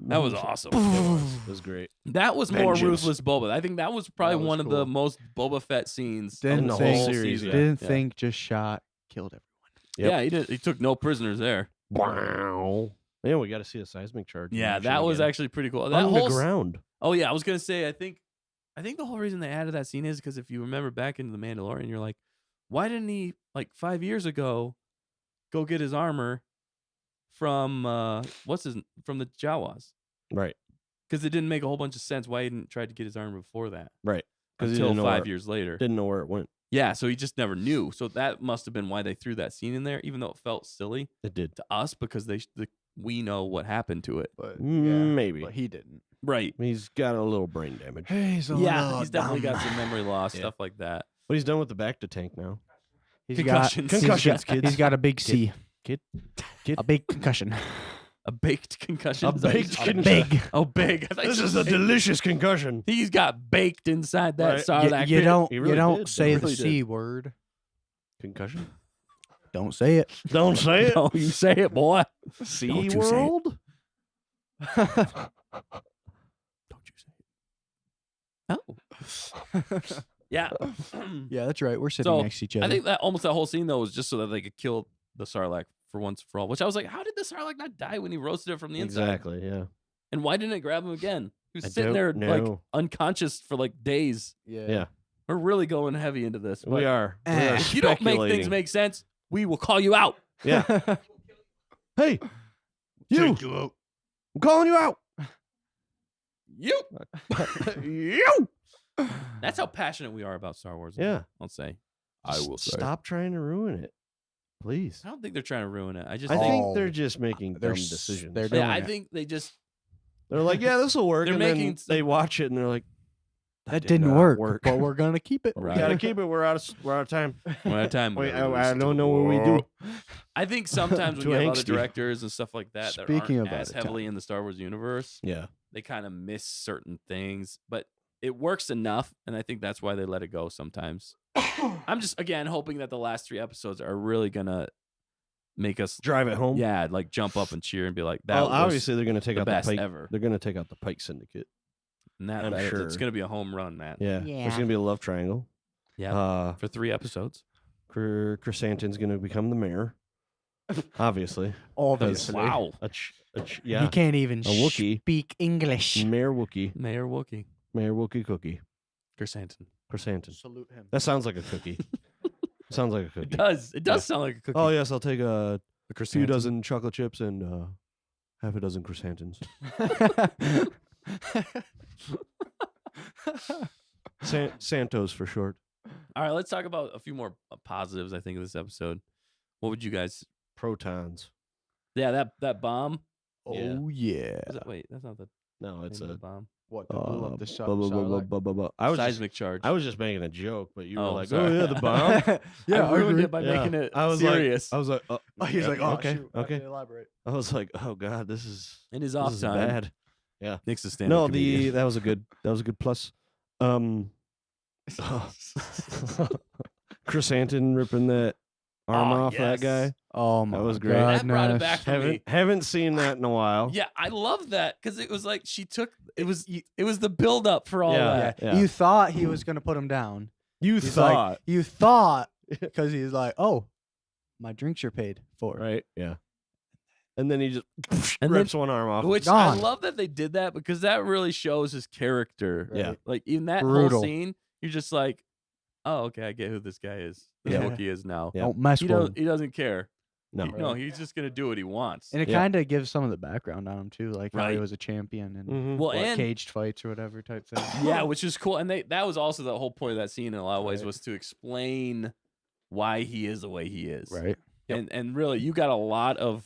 Speaker 1: That was awesome.
Speaker 2: It was great.
Speaker 1: That was more
Speaker 2: Vengeance.
Speaker 1: ruthless Boba. I think that was probably
Speaker 3: That was
Speaker 1: one of the
Speaker 3: cool.
Speaker 1: most Boba Fett scenes
Speaker 3: Didn't
Speaker 1: in the
Speaker 3: think-
Speaker 1: whole
Speaker 2: series,
Speaker 1: season.
Speaker 2: yeah.
Speaker 3: Didn't think, just shot, killed everyone.
Speaker 2: Yep.
Speaker 1: Yeah, he did. He took no prisoners there.
Speaker 2: Wow. Yeah, we got to see a seismic charge.
Speaker 1: Yeah,
Speaker 2: action
Speaker 1: that was
Speaker 2: again.
Speaker 1: actually pretty cool. That
Speaker 2: on
Speaker 1: whole
Speaker 2: the ground.
Speaker 1: Oh yeah, I was gonna say. I think the whole reason they added that scene is because if you remember back into the Mandalorian, you're like, why didn't he like 5 years ago go get his armor from from the Jawas?
Speaker 2: Right,
Speaker 1: Because it didn't make a whole bunch of sense why he didn't try to get his armor before that.
Speaker 2: right. Because
Speaker 1: Until 5 years later.
Speaker 2: Didn't know where it went.
Speaker 1: Yeah, so he just never knew. So that must have been why they threw that scene in there, even though it felt silly
Speaker 2: It did.
Speaker 1: to us because we know what happened to it.
Speaker 3: But
Speaker 2: Maybe.
Speaker 3: but he didn't.
Speaker 1: Right.
Speaker 2: He's got a little brain damage,
Speaker 3: He's
Speaker 1: Yeah, he's definitely got some memory loss,
Speaker 2: Yeah.
Speaker 1: stuff like that.
Speaker 2: but he's done with the back to tank now.
Speaker 3: He's
Speaker 1: Concussions.
Speaker 3: got
Speaker 2: Concussions, kids.
Speaker 3: He's got a big C.
Speaker 2: Kid.
Speaker 3: A big concussion.
Speaker 1: A baked concussion.
Speaker 2: A
Speaker 1: Is that what
Speaker 2: baked
Speaker 1: you said?
Speaker 2: concussion.
Speaker 3: Big.
Speaker 1: Oh, big. I thought
Speaker 2: This
Speaker 1: you
Speaker 2: is a
Speaker 1: said-
Speaker 2: delicious concussion.
Speaker 1: He's got baked inside that
Speaker 2: Right.
Speaker 1: Sarlacc
Speaker 3: You
Speaker 1: pit.
Speaker 3: don't
Speaker 2: He
Speaker 3: you
Speaker 2: really
Speaker 3: don't
Speaker 2: did.
Speaker 3: say
Speaker 2: He
Speaker 3: the
Speaker 2: really
Speaker 3: C word.
Speaker 2: Concussion?
Speaker 3: Don't say it.
Speaker 2: Don't say it.
Speaker 1: No, you say it, boy.
Speaker 2: Sea
Speaker 1: Don't you say it.
Speaker 2: World?
Speaker 1: Don't you say it? Oh. Yeah.
Speaker 3: Yeah, that's right. We're sitting
Speaker 1: So,
Speaker 3: next to each other.
Speaker 1: I think that almost that whole scene though was just so that they could kill the Sarlacc for once for all. Which I was like, how did the Sarlacc not die when he roasted it from the inside?
Speaker 2: Exactly, yeah.
Speaker 1: And why didn't it grab him again? He was
Speaker 2: I
Speaker 1: sitting there
Speaker 2: don't
Speaker 1: like
Speaker 2: know.
Speaker 1: unconscious for like days.
Speaker 2: Yeah.
Speaker 1: We're really going heavy into this.
Speaker 2: We
Speaker 1: but
Speaker 2: are. We
Speaker 3: Eh.
Speaker 2: are
Speaker 1: If you don't make things
Speaker 2: speculating.
Speaker 1: make sense, we will call you out.
Speaker 2: Yeah. Hey, you. I'm calling you out.
Speaker 1: You.
Speaker 2: You.
Speaker 1: That's how passionate we are about Star Wars.
Speaker 2: Yeah.
Speaker 1: I'll say. I will say.
Speaker 2: Stop trying to ruin it, please.
Speaker 1: I don't think they're trying to ruin it. I just
Speaker 2: I
Speaker 1: think,
Speaker 2: think
Speaker 3: Oh.
Speaker 2: they're just making
Speaker 3: They're
Speaker 2: dumb
Speaker 3: s-
Speaker 2: decisions.
Speaker 3: they're
Speaker 2: They're,
Speaker 3: doing
Speaker 1: I
Speaker 3: it.
Speaker 1: think they just
Speaker 2: like, yeah, this will work.
Speaker 1: They're
Speaker 2: and then
Speaker 1: making
Speaker 2: they watch it and they're like,
Speaker 3: that
Speaker 2: did
Speaker 3: didn't
Speaker 2: not
Speaker 3: work,
Speaker 2: work.
Speaker 3: but we're gonna keep it.
Speaker 2: we
Speaker 1: Right.
Speaker 2: gotta keep it. We're out of time.
Speaker 1: one at a time.
Speaker 2: Wait,
Speaker 1: whatever it
Speaker 2: I
Speaker 1: is.
Speaker 2: don't know what we do.
Speaker 1: I think sometimes when
Speaker 2: Too
Speaker 1: you have other
Speaker 2: angsty.
Speaker 1: directors and stuff like that that
Speaker 3: Speaking
Speaker 1: aren't
Speaker 3: of
Speaker 1: as
Speaker 3: out of
Speaker 1: heavily in the Star Wars universe,
Speaker 2: Yeah.
Speaker 1: they kind of miss certain things, but it works enough, and I think that's why they let it go sometimes. I'm just again hoping that the last 3 episodes are really gonna make us,
Speaker 2: Drive it home.
Speaker 1: yeah, like jump up and cheer and be like, that
Speaker 2: Well,
Speaker 1: was
Speaker 2: obviously they're gonna take
Speaker 1: the
Speaker 2: out
Speaker 1: best
Speaker 2: the Pike.
Speaker 1: ever.
Speaker 2: They're gonna take out the Pike Syndicate.
Speaker 1: And that,
Speaker 2: I'm
Speaker 1: it's
Speaker 2: sure.
Speaker 1: gonna be a home run, Matt.
Speaker 2: Yeah. There's gonna be a love triangle.
Speaker 1: Yeah. For 3 episodes.
Speaker 2: Chrysanthemum's gonna become the mayor. Obviously.
Speaker 3: Obviously.
Speaker 1: Wow.
Speaker 3: He
Speaker 2: Yeah.
Speaker 3: can't even
Speaker 2: Wookiee.
Speaker 3: speak English.
Speaker 2: Mayor Wookie.
Speaker 1: Mayor Wookie.
Speaker 2: Mayor Wookie Cookie.
Speaker 1: Chrysanthemum.
Speaker 2: Chrysanthemum.
Speaker 3: Salute him.
Speaker 2: That sounds like a cookie. Sounds like a
Speaker 1: It
Speaker 2: cookie.
Speaker 1: does. It does
Speaker 2: Yeah.
Speaker 1: sound like a cookie.
Speaker 2: Oh yes, I'll take a
Speaker 1: A
Speaker 2: few
Speaker 1: chrysanthemum.
Speaker 2: dozen chocolate chips and half a dozen chrysanthemums. Santos for short.
Speaker 1: All right, let's talk about a few more positives, I think, of this episode. What would you guys...
Speaker 2: Protons.
Speaker 1: Yeah, that bomb.
Speaker 3: Oh yeah.
Speaker 1: Wait, that's not the
Speaker 2: No, it's
Speaker 1: name of
Speaker 2: a
Speaker 1: the bomb.
Speaker 3: What the blew up the
Speaker 2: I was just,
Speaker 1: Seismic Charge.
Speaker 2: I was just making a joke, but you were
Speaker 1: Oh,
Speaker 2: like,
Speaker 1: sorry.
Speaker 2: "Oh yeah, the bomb."
Speaker 3: Yeah,
Speaker 1: I ruined
Speaker 3: agree.
Speaker 1: it by
Speaker 2: Yeah.
Speaker 1: making it
Speaker 2: I was
Speaker 1: serious.
Speaker 2: Like, I was like,
Speaker 3: Oh, he's like, oh,
Speaker 2: okay,
Speaker 3: shoot, I have
Speaker 2: okay.
Speaker 3: to elaborate.
Speaker 2: I was like, oh god, this is
Speaker 1: in his
Speaker 2: this
Speaker 1: off
Speaker 2: is
Speaker 1: time,
Speaker 2: bad.
Speaker 1: Nick's a stand-up
Speaker 2: No,
Speaker 1: comedian.
Speaker 2: that was a good plus. Chris Anton ripping that arm
Speaker 1: Oh,
Speaker 2: off that
Speaker 1: yes.
Speaker 2: guy.
Speaker 3: Oh my
Speaker 2: was great.
Speaker 1: That brought it back
Speaker 3: goodness.
Speaker 1: for me.
Speaker 2: Haven't seen that in a while.
Speaker 1: Yeah, I love that because it was like she took it was the build up for all
Speaker 2: Yeah.
Speaker 1: that.
Speaker 3: You thought he was gonna put him down.
Speaker 2: You
Speaker 3: He's
Speaker 2: thought,
Speaker 3: like, you thought, because he's like, oh, my drinks are paid for.
Speaker 2: right? Yeah. And then he just
Speaker 1: And
Speaker 2: rips one arm off.
Speaker 1: Which I
Speaker 3: Gone.
Speaker 1: love that they did that because that really shows his character.
Speaker 2: Yeah.
Speaker 3: Right.
Speaker 1: Like in that whole
Speaker 3: Brutal.
Speaker 1: scene, you're just like, oh, okay, I get who this guy is. This
Speaker 2: Yeah.
Speaker 1: Wookiee is now.
Speaker 2: Yeah.
Speaker 3: Don't mess
Speaker 1: He
Speaker 3: with him.
Speaker 1: don't. He doesn't care.
Speaker 2: No.
Speaker 1: No, he's just gonna do what he wants.
Speaker 3: And it
Speaker 2: Yeah.
Speaker 3: kind of gives some of the background on him too, like how he
Speaker 1: Right.
Speaker 3: was a champion and
Speaker 2: Mhm.
Speaker 1: Well,
Speaker 3: what,
Speaker 1: and
Speaker 3: caged fights or whatever type thing.
Speaker 1: yeah, which is cool. And that was also the whole point of that scene in a lot of ways
Speaker 3: Right.
Speaker 1: was to explain why he is the way he is.
Speaker 3: Right.
Speaker 1: And really, you got a lot of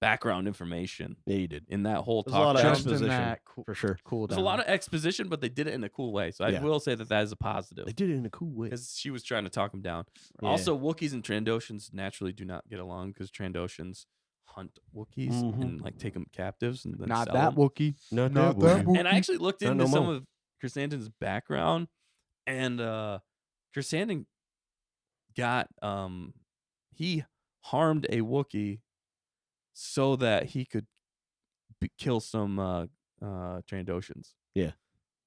Speaker 1: background information
Speaker 2: Yeah, you did.
Speaker 1: in that whole
Speaker 2: There's a lot
Speaker 1: talk.
Speaker 2: of
Speaker 1: show.
Speaker 3: Just in
Speaker 2: exposition,
Speaker 3: that
Speaker 2: for sure.
Speaker 3: cool
Speaker 1: There's
Speaker 3: down.
Speaker 1: a lot of exposition, but they did it in a cool way. So I
Speaker 2: Yeah.
Speaker 1: will say that is a positive.
Speaker 2: They did it in a cool way.
Speaker 1: Because she was trying to talk him down.
Speaker 2: Yeah.
Speaker 1: Also, Wookiees and Trandoshans naturally do not get along because Trandoshans hunt Wookiees
Speaker 2: Mhm.
Speaker 1: and like take them captives and then
Speaker 3: Not
Speaker 1: sell
Speaker 3: that
Speaker 1: 'em.
Speaker 3: Wookiee.
Speaker 2: Not
Speaker 3: Not
Speaker 2: that
Speaker 3: that
Speaker 2: Wookiee.
Speaker 1: And I actually looked
Speaker 2: Not
Speaker 1: into
Speaker 2: no
Speaker 1: some
Speaker 2: more.
Speaker 1: of Chrysanthemum's background, and Chrysanthemum got he harmed a Wookiee so that he could kill some Trandoshans.
Speaker 2: Yeah.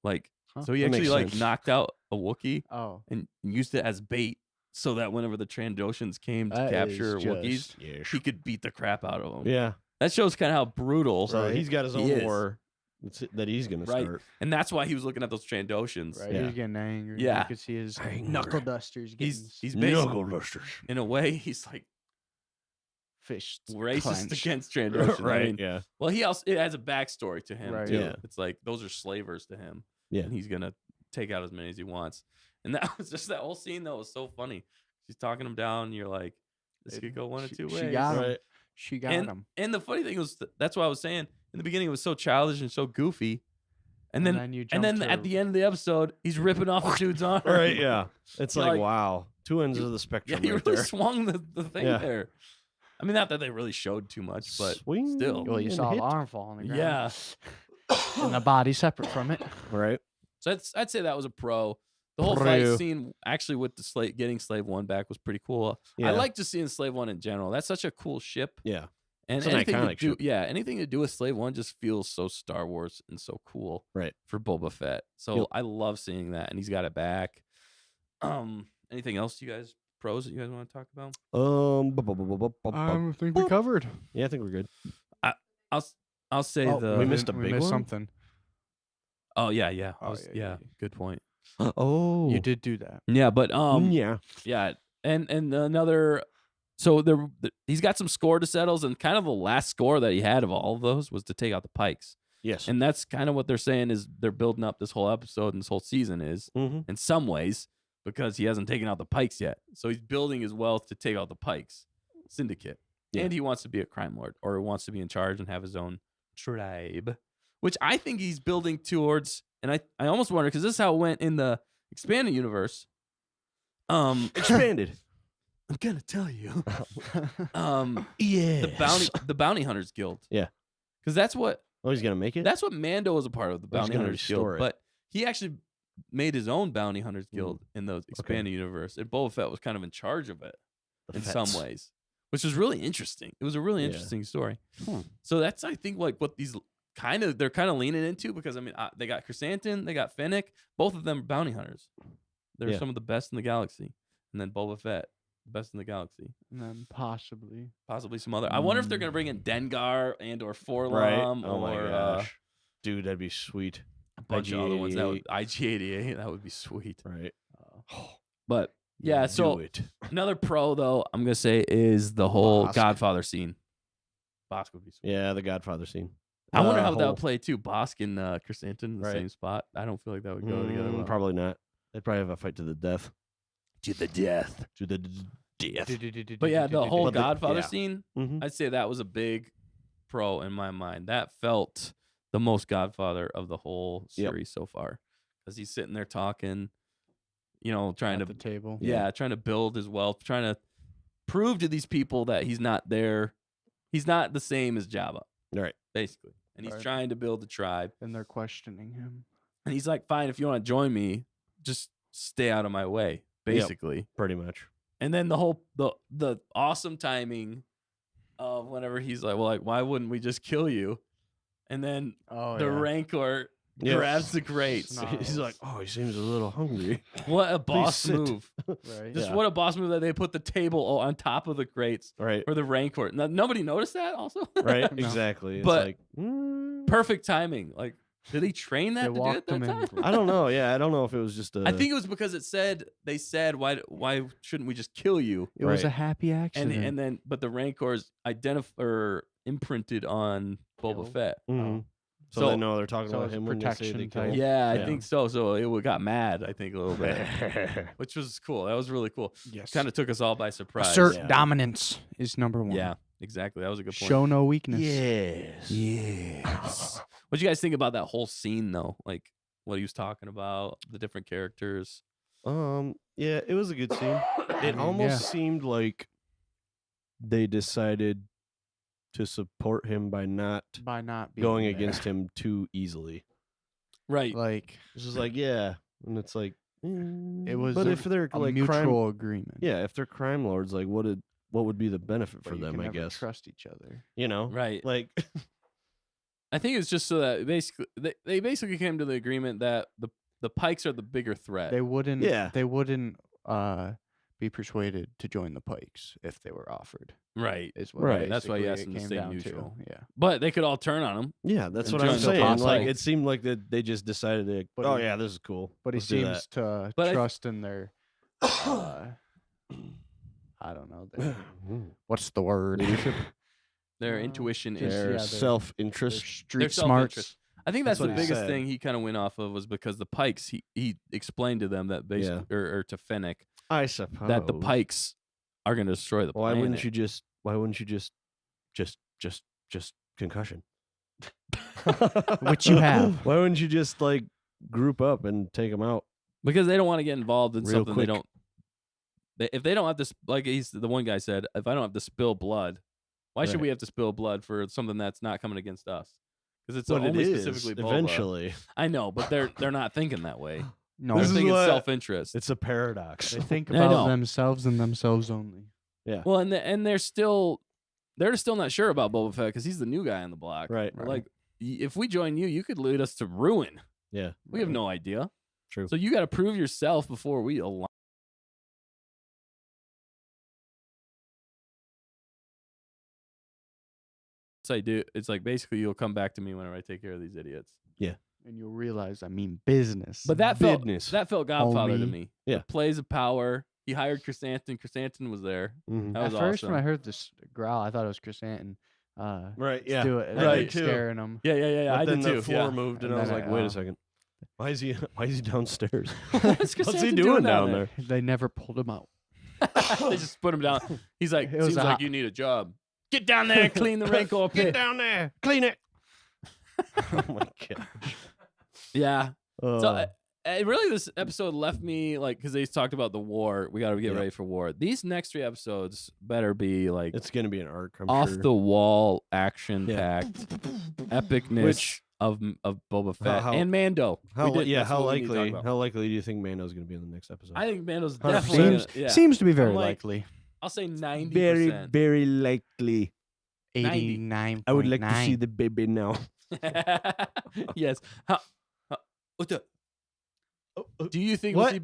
Speaker 1: Like
Speaker 3: Huh.
Speaker 1: so he
Speaker 2: That
Speaker 1: actually
Speaker 2: makes
Speaker 1: like
Speaker 2: sense.
Speaker 1: knocked out a Wookiee
Speaker 3: Oh,
Speaker 1: and used it as bait so that whenever the Trandoshans came to
Speaker 3: that
Speaker 1: capture
Speaker 3: is
Speaker 1: Wookiees,
Speaker 2: Yeah.
Speaker 1: he could beat the crap out of them.
Speaker 2: Yeah.
Speaker 1: That shows kind of how brutal.
Speaker 2: So
Speaker 3: Right.
Speaker 2: he's got his
Speaker 1: He
Speaker 2: own
Speaker 1: is.
Speaker 2: war that he's gonna
Speaker 1: Right.
Speaker 2: start.
Speaker 1: And that's why he was looking at those Trandoshans.
Speaker 3: right.
Speaker 2: Yeah.
Speaker 3: He's getting angry.
Speaker 1: Yeah.
Speaker 3: You could see his
Speaker 2: Angry.
Speaker 3: knuckle dusters getting
Speaker 1: He's basically,
Speaker 2: dusters.
Speaker 1: in a way, he's like
Speaker 3: fish
Speaker 1: racist
Speaker 3: clenched.
Speaker 1: against Trandoshans. I
Speaker 2: Right.
Speaker 1: mean,
Speaker 2: Yeah.
Speaker 1: well, he also it has a backstory to him
Speaker 3: Right.
Speaker 1: too.
Speaker 2: Yeah.
Speaker 1: It's like those are slavers to him.
Speaker 2: Yeah.
Speaker 1: And he's gonna take out as many as he wants. And that was just that whole scene though was so funny. She's talking him down, and you're like, this could go one of two ways.
Speaker 3: She got him.
Speaker 2: Right.
Speaker 3: She got
Speaker 1: and,
Speaker 3: him.
Speaker 1: And the funny thing was that's why I was saying in the beginning it was so childish and so goofy. And then
Speaker 3: you
Speaker 1: and then
Speaker 3: jumped
Speaker 1: at
Speaker 3: to-
Speaker 1: the end of the episode, he's ripping off a dude's arm.
Speaker 2: Right. Yeah. It's
Speaker 1: You're
Speaker 2: like,
Speaker 1: like-
Speaker 2: wow, two ends
Speaker 1: you-
Speaker 2: of the
Speaker 1: Yeah,
Speaker 2: spectrum.
Speaker 1: he
Speaker 2: right
Speaker 1: really
Speaker 2: there.
Speaker 1: swung the thing
Speaker 2: Yeah.
Speaker 1: there. I mean, not that they really showed too much, but
Speaker 2: Swing
Speaker 1: still.
Speaker 3: well, you
Speaker 2: and
Speaker 3: saw
Speaker 2: hit.
Speaker 3: the arm fall on the ground.
Speaker 1: Yeah.
Speaker 3: And the body separate from it.
Speaker 2: Right.
Speaker 1: So I'd say that was a pro. The whole
Speaker 2: Pro.
Speaker 1: fight scene, actually, with the getting Slave One back was pretty cool.
Speaker 2: Yeah.
Speaker 1: I like just seeing Slave One in general. That's such a cool ship,
Speaker 2: Yeah.
Speaker 1: and
Speaker 2: It's an
Speaker 1: anything to
Speaker 2: iconic
Speaker 1: do,
Speaker 2: ship.
Speaker 1: yeah, anything to do with Slave One just feels so Star Wars and so cool,
Speaker 2: Right.
Speaker 1: For Boba Fett. So
Speaker 2: Yep.
Speaker 1: I love seeing that, and he's got it back. Anything else, you guys pros that you guys want to talk about?
Speaker 3: I think we covered.
Speaker 2: Yeah, I think we're good.
Speaker 1: I'll say
Speaker 2: we missed a
Speaker 3: we
Speaker 2: big
Speaker 3: missed
Speaker 2: one?
Speaker 3: something.
Speaker 1: Oh yeah.
Speaker 3: Oh, yeah.
Speaker 1: Good point.
Speaker 2: Oh.
Speaker 3: You did do that.
Speaker 1: Yeah, but
Speaker 2: yeah.
Speaker 1: yeah, and another. So he's got some score to settle, and kind of the last score that he had of all of those was to take out the Pikes,
Speaker 2: Yes.
Speaker 1: and that's kind of what they're saying is they're building up this whole episode and this whole season is
Speaker 2: Mhm.
Speaker 1: in some ways because he hasn't taken out the Pikes yet, so he's building his wealth to take out the Pikes syndicate,
Speaker 2: Yeah.
Speaker 1: and he wants to be a crime lord or wants to be in charge and have his own tribe, which I think he's building towards. And I almost wonder because this is how it went in the expanded universe.
Speaker 2: Expanded.
Speaker 1: I'm gonna tell you.
Speaker 2: Yeah.
Speaker 1: The bounty hunters guild.
Speaker 2: Yeah.
Speaker 1: Because that's what
Speaker 2: Oh, he's gonna make it.
Speaker 1: that's what Mando was a part of, the
Speaker 2: Or he's
Speaker 1: bounty
Speaker 2: gonna
Speaker 1: hunters
Speaker 2: restore
Speaker 1: guild.
Speaker 2: it.
Speaker 1: But he actually made his own bounty hunters guild in the expanded universe, and Boba Fett was kind of in charge of it
Speaker 2: The
Speaker 1: in
Speaker 2: Fets.
Speaker 1: some ways, which was really interesting. It was a really
Speaker 2: Yeah.
Speaker 1: interesting story.
Speaker 2: Hmm.
Speaker 1: So that's I think like what these they're kind of leaning into because I mean they got Chrysanthemum, they got Fennec, both of them are bounty hunters. They're
Speaker 2: Yeah.
Speaker 1: some of the best in the galaxy, and then Boba Fett, the best in the galaxy.
Speaker 3: And then possibly.
Speaker 1: Possibly some other. I wonder if they're gonna bring in Dengar and or Forlom
Speaker 2: Right. Oh my
Speaker 1: or
Speaker 2: gosh. Dude, that'd be sweet.
Speaker 1: a bunch of other ones. That would
Speaker 2: IG-88.
Speaker 1: IG-88. That would be sweet.
Speaker 2: Right.
Speaker 1: But yeah, so
Speaker 2: Do it.
Speaker 1: another pro though I'm gonna say is the whole
Speaker 2: Bosk.
Speaker 1: Godfather scene. Bosk would be sweet.
Speaker 2: Yeah, the Godfather scene.
Speaker 1: I wonder how that
Speaker 2: whole-
Speaker 1: would play too. Bosk and Chrysanthemum in the
Speaker 2: Right.
Speaker 1: same spot. I don't feel like that would go together well.
Speaker 2: Probably not. They'd probably have a fight to the death.
Speaker 1: To the death.
Speaker 2: To the death.
Speaker 1: But yeah, the whole
Speaker 2: But the-
Speaker 1: Godfather
Speaker 2: yeah.
Speaker 1: scene,
Speaker 2: Mm-hmm.
Speaker 1: I'd say that was a big pro in my mind. That felt the most Godfather of the whole
Speaker 2: Yep.
Speaker 1: series so far, because he's sitting there talking, trying
Speaker 3: At
Speaker 1: to
Speaker 3: the table.
Speaker 1: trying to build his wealth, trying to prove to these people that he's not there. He's not the same as Jabba,
Speaker 2: Right.
Speaker 1: basically. And he's
Speaker 3: Right.
Speaker 1: trying to build a tribe.
Speaker 3: And they're questioning him.
Speaker 1: And he's like, fine, if you want to join me, just stay out of my way, basically.
Speaker 2: Pretty much.
Speaker 1: And then the awesome timing of whenever he's like, well, like, why wouldn't we just kill you? And then the Rancor
Speaker 2: Yeah.
Speaker 1: grabs the grates.
Speaker 3: Snarls.
Speaker 2: He's like, oh, he seems a little hungry.
Speaker 1: What a boss
Speaker 2: sit.
Speaker 1: move.
Speaker 3: Right.
Speaker 1: Just
Speaker 2: Yeah.
Speaker 1: what a boss move that they put the table on top of the grates
Speaker 2: Right.
Speaker 1: for the Rancor. Now, nobody noticed that also?
Speaker 2: Right.
Speaker 3: No.
Speaker 2: Exactly. It's
Speaker 1: But-
Speaker 2: like,
Speaker 1: Perfect timing. Like, did he train that
Speaker 3: They
Speaker 1: to do it
Speaker 3: walked
Speaker 1: that
Speaker 3: him
Speaker 1: time?
Speaker 3: in.
Speaker 2: I don't know. Yeah, I don't know if it was just a.
Speaker 1: I think it was because they said why shouldn't we just kill you?
Speaker 3: It was a
Speaker 2: Right.
Speaker 3: happy accident.
Speaker 1: And then but the Rancors imprinted on Boba
Speaker 3: Kill.
Speaker 1: Fett.
Speaker 2: Mhm. So,
Speaker 1: So-
Speaker 2: they know they're talking
Speaker 3: so
Speaker 2: about
Speaker 3: it's
Speaker 2: him when they say they
Speaker 3: protection
Speaker 2: kill.
Speaker 3: type.
Speaker 1: Yeah, I
Speaker 2: Yeah.
Speaker 1: think so. So it got mad, I think, a little bit, which was cool. That was really cool.
Speaker 3: yes.
Speaker 1: Kind of took us all by surprise.
Speaker 3: Assert
Speaker 2: Yeah.
Speaker 3: dominance is number one.
Speaker 1: Yeah, exactly. That was a good point.
Speaker 3: Show no weakness.
Speaker 2: Yes.
Speaker 1: Yes. What do you guys think about that whole scene, though? Like what he was talking about, the different characters.
Speaker 2: Yeah, it was a good scene. It almost seemed like they decided to support him by not
Speaker 3: By not being
Speaker 2: going
Speaker 3: there.
Speaker 2: against him too easily.
Speaker 1: Right.
Speaker 3: Like
Speaker 2: It's just like, yeah, and it's like
Speaker 3: it was
Speaker 2: But
Speaker 3: a,
Speaker 2: if they're
Speaker 3: a
Speaker 2: like
Speaker 3: mutual
Speaker 2: crime,
Speaker 3: agreement.
Speaker 2: yeah, if they're crime lords, like what would be the benefit
Speaker 3: But
Speaker 2: for
Speaker 3: you
Speaker 2: them?
Speaker 3: can
Speaker 2: I
Speaker 3: never
Speaker 2: guess
Speaker 3: trust each other.
Speaker 2: you know,
Speaker 1: Right.
Speaker 2: like
Speaker 1: I think it's just so that basically they basically came to the agreement that the Pikes are the bigger threat.
Speaker 3: They wouldn't.
Speaker 2: Yeah.
Speaker 3: They wouldn't be persuaded to join the Pikes if they were offered.
Speaker 1: Right.
Speaker 3: Is what
Speaker 2: Right.
Speaker 1: That's why he
Speaker 3: basically
Speaker 1: asked
Speaker 3: it
Speaker 1: them to
Speaker 3: came
Speaker 1: stay
Speaker 3: down
Speaker 1: neutral.
Speaker 3: Yeah.
Speaker 1: But they could all turn on him.
Speaker 2: yeah, that's
Speaker 1: And
Speaker 2: what I'm
Speaker 1: join the
Speaker 2: saying.
Speaker 1: Pikes.
Speaker 2: Like
Speaker 1: Like-
Speaker 2: it seemed like that they just decided to.
Speaker 3: But
Speaker 2: Oh
Speaker 3: he-
Speaker 2: yeah, this is cool.
Speaker 3: But he
Speaker 2: Let's do
Speaker 3: seems to
Speaker 1: But I-
Speaker 3: trust in their. I don't know. Their,
Speaker 2: that.
Speaker 3: what's the word?
Speaker 2: Leadership.
Speaker 1: Their
Speaker 3: No,
Speaker 1: intuition
Speaker 3: just-
Speaker 1: is
Speaker 2: Their
Speaker 3: yeah, they're-
Speaker 2: self-interest.
Speaker 3: Their street
Speaker 1: their
Speaker 3: smarts.
Speaker 1: self-interest. I think that's
Speaker 2: That's
Speaker 1: the
Speaker 2: what he
Speaker 1: biggest
Speaker 2: said.
Speaker 1: thing he kind of went off of was because the Pikes he explained to them that basically or to Fennec
Speaker 2: I suppose
Speaker 1: that the Pikes are going to destroy the
Speaker 2: Why
Speaker 1: planet.
Speaker 2: wouldn't you just? Why wouldn't you just concussion?
Speaker 3: Which you have.
Speaker 2: Why wouldn't you just like group up and take them out?
Speaker 1: Because they don't want to get involved in
Speaker 2: Real
Speaker 1: something
Speaker 2: quick.
Speaker 1: they don't. If they don't have to, like the one guy said, if I don't have to spill blood, why should
Speaker 2: Right.
Speaker 1: we have to spill blood for something that's not coming against us? Because it's
Speaker 2: But it
Speaker 1: only
Speaker 2: is
Speaker 1: specifically Boba.
Speaker 2: eventually.
Speaker 1: I know, but they're not thinking that way.
Speaker 3: No,
Speaker 1: They're
Speaker 2: This is
Speaker 1: thinking
Speaker 2: what-
Speaker 1: self-interest.
Speaker 2: It's a paradox.
Speaker 3: they think
Speaker 1: I know.
Speaker 3: about themselves and themselves only.
Speaker 1: Well, and they're still not sure about Boba Fett because he's the new guy on the block.
Speaker 2: Right.
Speaker 1: They're like, if we join you, you could lead us to ruin.
Speaker 2: Yeah.
Speaker 1: We have no idea.
Speaker 2: True.
Speaker 1: So you got to prove yourself before we align. So I do. It's like basically you'll come back to me whenever I take care of these idiots.
Speaker 3: And you'll realize I mean business.
Speaker 1: But that felt
Speaker 2: Business.
Speaker 1: Godfather to
Speaker 3: Homie.
Speaker 1: me.
Speaker 2: Yeah.
Speaker 1: The plays of power. He hired Chrysanthemum. Chrysanthemum was there.
Speaker 2: Mhm.
Speaker 1: That
Speaker 3: at
Speaker 1: was
Speaker 3: first
Speaker 1: awesome.
Speaker 3: when I heard this growl, I thought it was Chrysanthemum.
Speaker 2: Right. Yeah.
Speaker 3: Do it.
Speaker 2: I
Speaker 1: Right.
Speaker 2: did too.
Speaker 3: Scaring them.
Speaker 1: Yeah.
Speaker 2: But
Speaker 1: I
Speaker 2: then
Speaker 1: did
Speaker 2: the
Speaker 1: too.
Speaker 2: floor
Speaker 1: yeah.
Speaker 2: moved, and
Speaker 3: And
Speaker 2: I was
Speaker 3: then
Speaker 2: like,
Speaker 3: I-
Speaker 2: wait a second. Why is he downstairs?
Speaker 1: What's
Speaker 2: What's he
Speaker 1: Chrysanthemum
Speaker 2: doing down there?
Speaker 3: They never pulled him out.
Speaker 1: They just put him down. He's like,
Speaker 3: It was
Speaker 1: seems
Speaker 3: a
Speaker 1: like
Speaker 3: hot-
Speaker 1: you need a job. Get down there and clean the Rancor
Speaker 2: Get
Speaker 1: pit.
Speaker 2: down there, clean it. Oh my god.
Speaker 1: Yeah. So
Speaker 2: Oh.
Speaker 1: really, this episode left me like because they talked about the war. We got to get
Speaker 2: Yeah.
Speaker 1: ready for war. These next 3 episodes better be like
Speaker 2: It's gonna be an arc. I'm
Speaker 1: off
Speaker 2: sure.
Speaker 1: the wall, action
Speaker 2: Yeah.
Speaker 1: packed, epicness
Speaker 2: Which-
Speaker 1: of Boba Fett
Speaker 2: how-
Speaker 1: and Mando.
Speaker 2: How
Speaker 1: We did- that's
Speaker 2: how
Speaker 1: what we need to talk
Speaker 2: likely
Speaker 1: about.
Speaker 2: how likely do you think Mando's gonna be in the next episode?
Speaker 1: I think Mando's
Speaker 2: 100%.
Speaker 1: definitely.
Speaker 3: Seems
Speaker 1: Yeah.
Speaker 3: seems to be very
Speaker 1: I'm like,
Speaker 3: likely.
Speaker 1: I'll say 90%.
Speaker 2: very likely.
Speaker 3: 89.
Speaker 2: I would like to see the baby now.
Speaker 1: Yes. What the? Do you think
Speaker 2: What?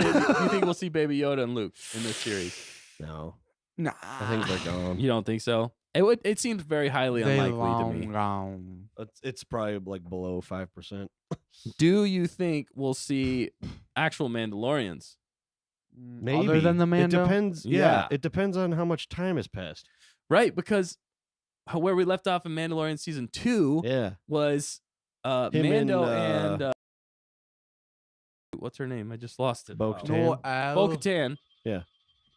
Speaker 1: we'll see Baby Yoda and Luke in this series?
Speaker 2: No,
Speaker 3: Nah.
Speaker 2: I think they're gone.
Speaker 1: You don't think so? It seems very highly
Speaker 3: They
Speaker 1: unlikely to me.
Speaker 3: long.
Speaker 2: It's probably like below 5%.
Speaker 1: Do you think we'll see actual Mandalorians?
Speaker 2: Maybe.
Speaker 3: Other than the Mando?
Speaker 2: It depends.
Speaker 1: Yeah.
Speaker 2: Yeah, it depends on how much time has passed.
Speaker 1: Right, because where we left off in Mandalorian season 2
Speaker 2: Yeah.
Speaker 1: was
Speaker 2: Him
Speaker 1: Mando
Speaker 2: and,
Speaker 1: and what's her name? I just lost it.
Speaker 2: Bo-Katan.
Speaker 3: No, Al.
Speaker 1: Bo-Katan.
Speaker 2: Yeah.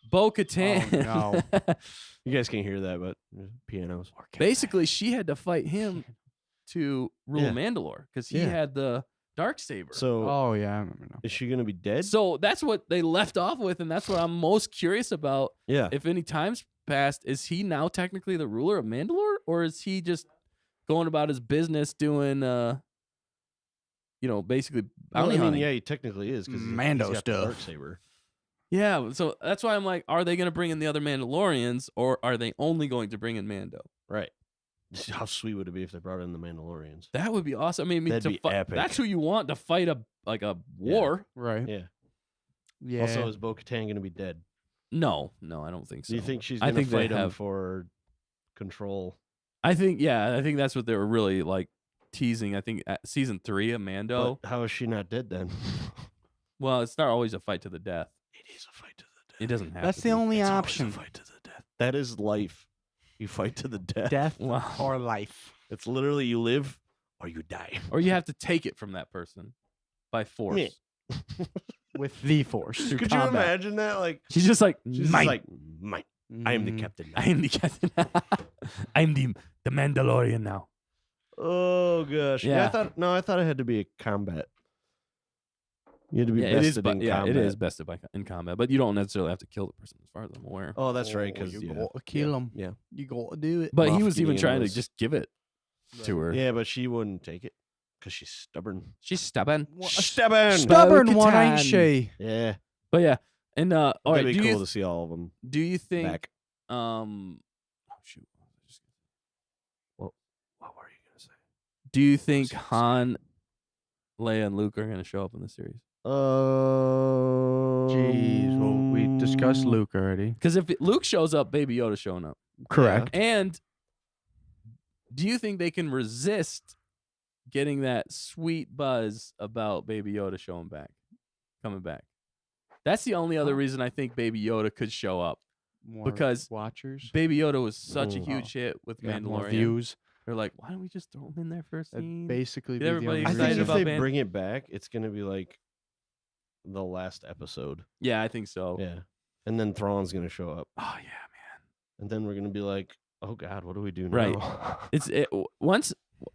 Speaker 1: Bo-Katan.
Speaker 3: Oh, no.
Speaker 2: You guys can't hear that, but there's pianos.
Speaker 1: Basically, she had to fight him to rule
Speaker 2: Yeah.
Speaker 1: Mandalore because he
Speaker 2: Yeah.
Speaker 1: had the Darksaber.
Speaker 2: So
Speaker 3: Oh yeah, I remember now.
Speaker 2: is she gonna be dead?
Speaker 1: So that's what they left off with, and that's what I'm most curious about.
Speaker 2: Yeah.
Speaker 1: If any time's passed, is he now technically the ruler of Mandalore, or is he just going about his business doing, basically bounty hunting?
Speaker 2: Yeah, he technically is because
Speaker 3: Mando
Speaker 2: he's got the
Speaker 3: stuff.
Speaker 2: Darksaber.
Speaker 1: Yeah, so that's why I'm like, are they going to bring in the other Mandalorians, or are they only going to bring in Mando?
Speaker 2: Right. How sweet would it be if they brought in the Mandalorians?
Speaker 1: That would be awesome. I mean,
Speaker 2: That'd be epic.
Speaker 1: That's who you want to fight a war.
Speaker 3: Right.
Speaker 2: Yeah.
Speaker 3: Yeah.
Speaker 2: Also, is Bo-Katan going to be dead?
Speaker 1: No, I don't think so.
Speaker 2: Do you think she's
Speaker 1: I
Speaker 2: going to
Speaker 1: think they
Speaker 2: fight him
Speaker 1: have-
Speaker 2: for control?
Speaker 1: I think that's what they were really like teasing. I think at season 3 of Mando.
Speaker 2: But how is she not dead then?
Speaker 1: Well, it's not always a fight to the death.
Speaker 2: It is a fight to the death.
Speaker 1: It doesn't have.
Speaker 3: That's
Speaker 1: to
Speaker 3: the
Speaker 1: be.
Speaker 3: only
Speaker 2: It's always
Speaker 3: option.
Speaker 2: a fight to the death. That is life. You fight to the death.
Speaker 3: Death
Speaker 1: Wow.
Speaker 3: or life.
Speaker 2: It's literally you live or you die.
Speaker 1: Or you have to take it from that person by force.
Speaker 2: Yeah.
Speaker 3: With the force.
Speaker 1: Through
Speaker 2: Could
Speaker 1: combat.
Speaker 2: you imagine that? Like,
Speaker 1: She's just like,
Speaker 2: she's just
Speaker 1: mine.
Speaker 2: like, mine. I am the
Speaker 3: Mm.
Speaker 2: captain.
Speaker 1: I am the captain. I'm the Mandalorian now.
Speaker 2: Oh gosh.
Speaker 1: Yeah.
Speaker 2: I thought it had to be a combat. You had to be
Speaker 1: Yeah, it is.
Speaker 2: bested in combat.
Speaker 1: it is bested in combat, but you don't necessarily have to kill the person, as far as I'm aware.
Speaker 2: Oh, that's right. Because
Speaker 3: you gotta kill him.
Speaker 2: Yeah.
Speaker 3: You gotta do it.
Speaker 1: But he
Speaker 2: Moff
Speaker 1: was even
Speaker 2: Gideon
Speaker 1: trying
Speaker 2: was-
Speaker 1: to just give it to her.
Speaker 2: Yeah, but she wouldn't take it because she's stubborn.
Speaker 1: She's stubborn.
Speaker 2: Stubborn.
Speaker 3: Stubborn one, ain't
Speaker 1: Bo-Katan.
Speaker 3: she?
Speaker 2: Yeah.
Speaker 1: But yeah, and all right.
Speaker 2: It'd be
Speaker 1: Do
Speaker 2: cool
Speaker 1: you
Speaker 2: to see all of them
Speaker 1: do you think
Speaker 2: back.
Speaker 1: oh shoot,
Speaker 2: What were you gonna say?
Speaker 1: do you think Han, Leia, and Luke are going to show up in the series?
Speaker 3: Jeez, well, we discussed Luke already.
Speaker 1: Because if Luke shows up, Baby Yoda's showing up.
Speaker 3: Correct.
Speaker 1: And do you think they can resist getting that sweet buzz about Baby Yoda coming back? That's the only other reason I think Baby Yoda could show up.
Speaker 3: More
Speaker 1: Because
Speaker 3: watchers.
Speaker 1: Baby Yoda was such a
Speaker 2: Mm.
Speaker 1: huge hit with
Speaker 3: Got more
Speaker 1: Mandalorian.
Speaker 3: views.
Speaker 1: They're like, why don't we just throw him in there for a
Speaker 3: That'd
Speaker 1: scene?
Speaker 3: basically
Speaker 1: Get
Speaker 3: be
Speaker 1: everybody
Speaker 3: the
Speaker 2: I
Speaker 3: only
Speaker 2: think
Speaker 1: excited
Speaker 2: if
Speaker 1: about
Speaker 2: they
Speaker 1: Ban-
Speaker 2: bring it back, it's gonna be like the last episode.
Speaker 1: Yeah, I think so.
Speaker 2: Yeah. And then Thrawn's gonna show up,
Speaker 1: Oh yeah, man.
Speaker 2: and then we're gonna be like, "Oh God, what do we do now?"
Speaker 1: Right.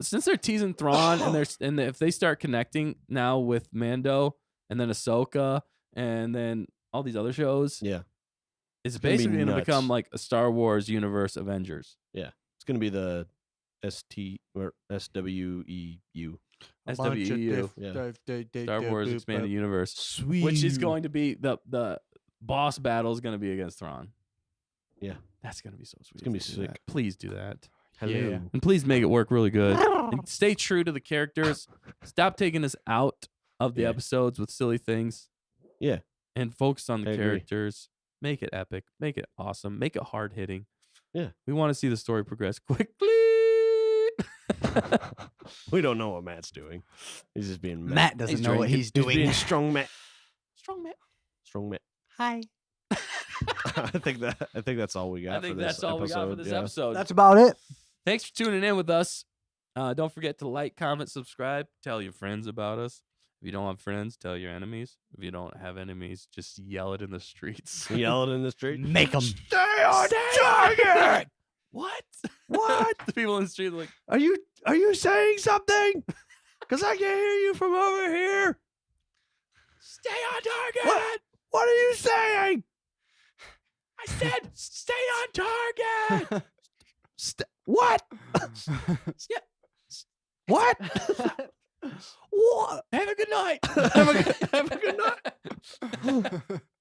Speaker 1: Since they're teasing Thrawn and if they start connecting now with Mando and then Ahsoka and then all these other shows,
Speaker 2: Yeah.
Speaker 1: it's
Speaker 2: gonna be
Speaker 1: basically going to
Speaker 2: nuts.
Speaker 1: become like a Star Wars universe Avengers.
Speaker 2: It's gonna be the ST or SWEU.
Speaker 1: SWEU. Star Wars Expanded Universe,
Speaker 3: Sweet.
Speaker 1: which is going to be the boss battle is going to be against Thrawn.
Speaker 2: Yeah.
Speaker 1: That's going to be so sweet.
Speaker 2: It's gonna be
Speaker 1: if they do
Speaker 2: sick.
Speaker 1: that. Please do that.
Speaker 2: Hello.
Speaker 3: Yeah.
Speaker 1: And please make it work really good. And stay true to the characters. Stop taking us out of the
Speaker 2: Yeah.
Speaker 1: episodes with silly things.
Speaker 2: Yeah.
Speaker 1: And focus on the
Speaker 2: I agree.
Speaker 1: characters. Make it epic. Make it awesome. Make it hard hitting.
Speaker 2: Yeah.
Speaker 1: We want to see the story progress quickly.
Speaker 2: We don't know what Matt's doing. He's just being
Speaker 3: Matt doesn't
Speaker 1: He's
Speaker 3: know what
Speaker 1: drinking.
Speaker 3: he's doing.
Speaker 2: being strong Matt.
Speaker 1: Strong man.
Speaker 2: Strong Matt.
Speaker 3: Hi.
Speaker 2: I think that's all we got.
Speaker 1: I think
Speaker 2: for this
Speaker 1: that's all we got for
Speaker 2: episode,
Speaker 1: this
Speaker 2: yeah.
Speaker 1: episode.
Speaker 3: That's about it.
Speaker 1: Thanks for tuning in with us. Don't forget to like, comment, subscribe. Tell your friends about us. If you don't have friends, tell your enemies. If you don't have enemies, just yell it in the streets.
Speaker 2: Yell it in the street.
Speaker 3: Make them.
Speaker 2: Stay on target.
Speaker 1: What?
Speaker 2: What?
Speaker 1: The people in the street are like,
Speaker 2: Are you saying something? Because I can hear you from over here.
Speaker 1: stay on target.
Speaker 2: What are you saying?
Speaker 1: I said, stay on target.
Speaker 2: What?
Speaker 1: Yeah.
Speaker 2: What? What?
Speaker 1: Have a good night.
Speaker 2: Have a good night.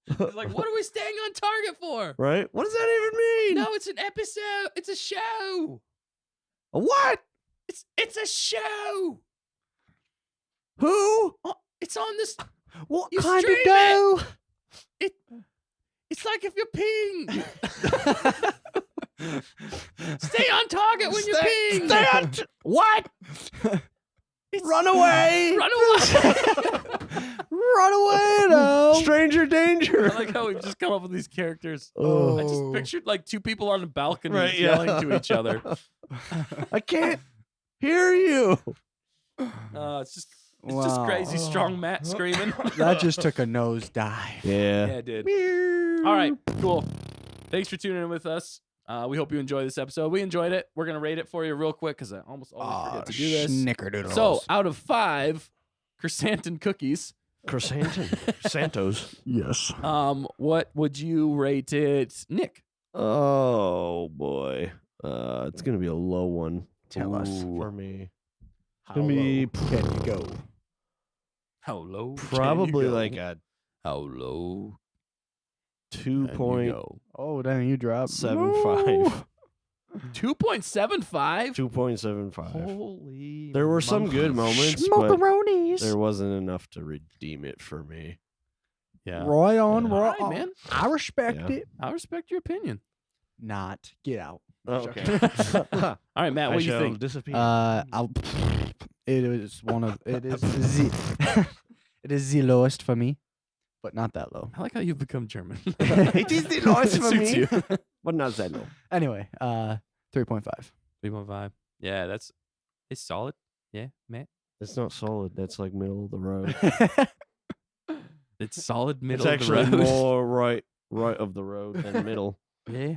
Speaker 1: It's like, what are we staying on target for?
Speaker 2: Right? What does that even mean?
Speaker 1: No, it's an episode. It's a show.
Speaker 2: A what?
Speaker 1: It's a show.
Speaker 2: Who?
Speaker 1: Oh, it's on this.
Speaker 2: What
Speaker 1: You
Speaker 2: kind
Speaker 1: stream
Speaker 2: of dough?
Speaker 1: It's like if you're peeing. Stay on target when you're peeing.
Speaker 2: Stay on. What? Run away!
Speaker 1: Run away.
Speaker 2: Run away now! Stranger danger!
Speaker 1: I like how we've just come up with these characters.
Speaker 2: Oh.
Speaker 1: I just pictured like two people on a balcony
Speaker 2: Right, yeah.
Speaker 1: yelling to each other.
Speaker 2: I can't hear you.
Speaker 1: It's just crazy strong Matt screaming.
Speaker 3: That just took a nosedive.
Speaker 1: Yeah, it did. All right, cool. Thanks for tuning in with us. We hope you enjoy this episode. We enjoyed it. We're going to rate it for you real quick because I almost always forget to do this.
Speaker 3: Snickerdoodles.
Speaker 1: So, out of 5 chrysanthemum cookies,
Speaker 2: Santos.
Speaker 3: yes.
Speaker 1: what would you rate it, Nick?
Speaker 2: Oh boy, it's gonna be a low one.
Speaker 3: Tell us.
Speaker 2: For me.
Speaker 3: How
Speaker 2: Gonna be
Speaker 3: low can you go?
Speaker 1: How low?
Speaker 2: Probably like a
Speaker 1: How low?
Speaker 2: 2.75.
Speaker 3: Oh, dang, you dropped.
Speaker 1: 2.75?
Speaker 2: 2.75.
Speaker 1: Holy.
Speaker 2: There were some good moments, but
Speaker 3: Smokeronies.
Speaker 2: there wasn't enough to redeem it for me.
Speaker 1: Yeah.
Speaker 3: Right on,
Speaker 2: Yeah.
Speaker 3: right
Speaker 1: Alright,
Speaker 3: on.
Speaker 1: man.
Speaker 3: I respect
Speaker 2: Yeah.
Speaker 3: it.
Speaker 1: I respect your opinion.
Speaker 3: Not. Get out.
Speaker 2: Okay.
Speaker 1: All right, Matt, what do you think?
Speaker 2: Disappear.
Speaker 3: It is one of it is it is the lowest for me, but not that low.
Speaker 1: I like how you've become German.
Speaker 3: It is the lowest
Speaker 1: It
Speaker 3: for
Speaker 1: suits
Speaker 3: me.
Speaker 1: you.
Speaker 2: But not that low.
Speaker 3: Anyway, 3.5.
Speaker 1: 3.5. Yeah, it's solid. Yeah, Matt.
Speaker 2: It's not solid. That's like middle of the road.
Speaker 1: It's solid middle
Speaker 2: It's
Speaker 1: of the
Speaker 2: actually
Speaker 1: road.
Speaker 2: more right of the road than middle.
Speaker 1: Yeah.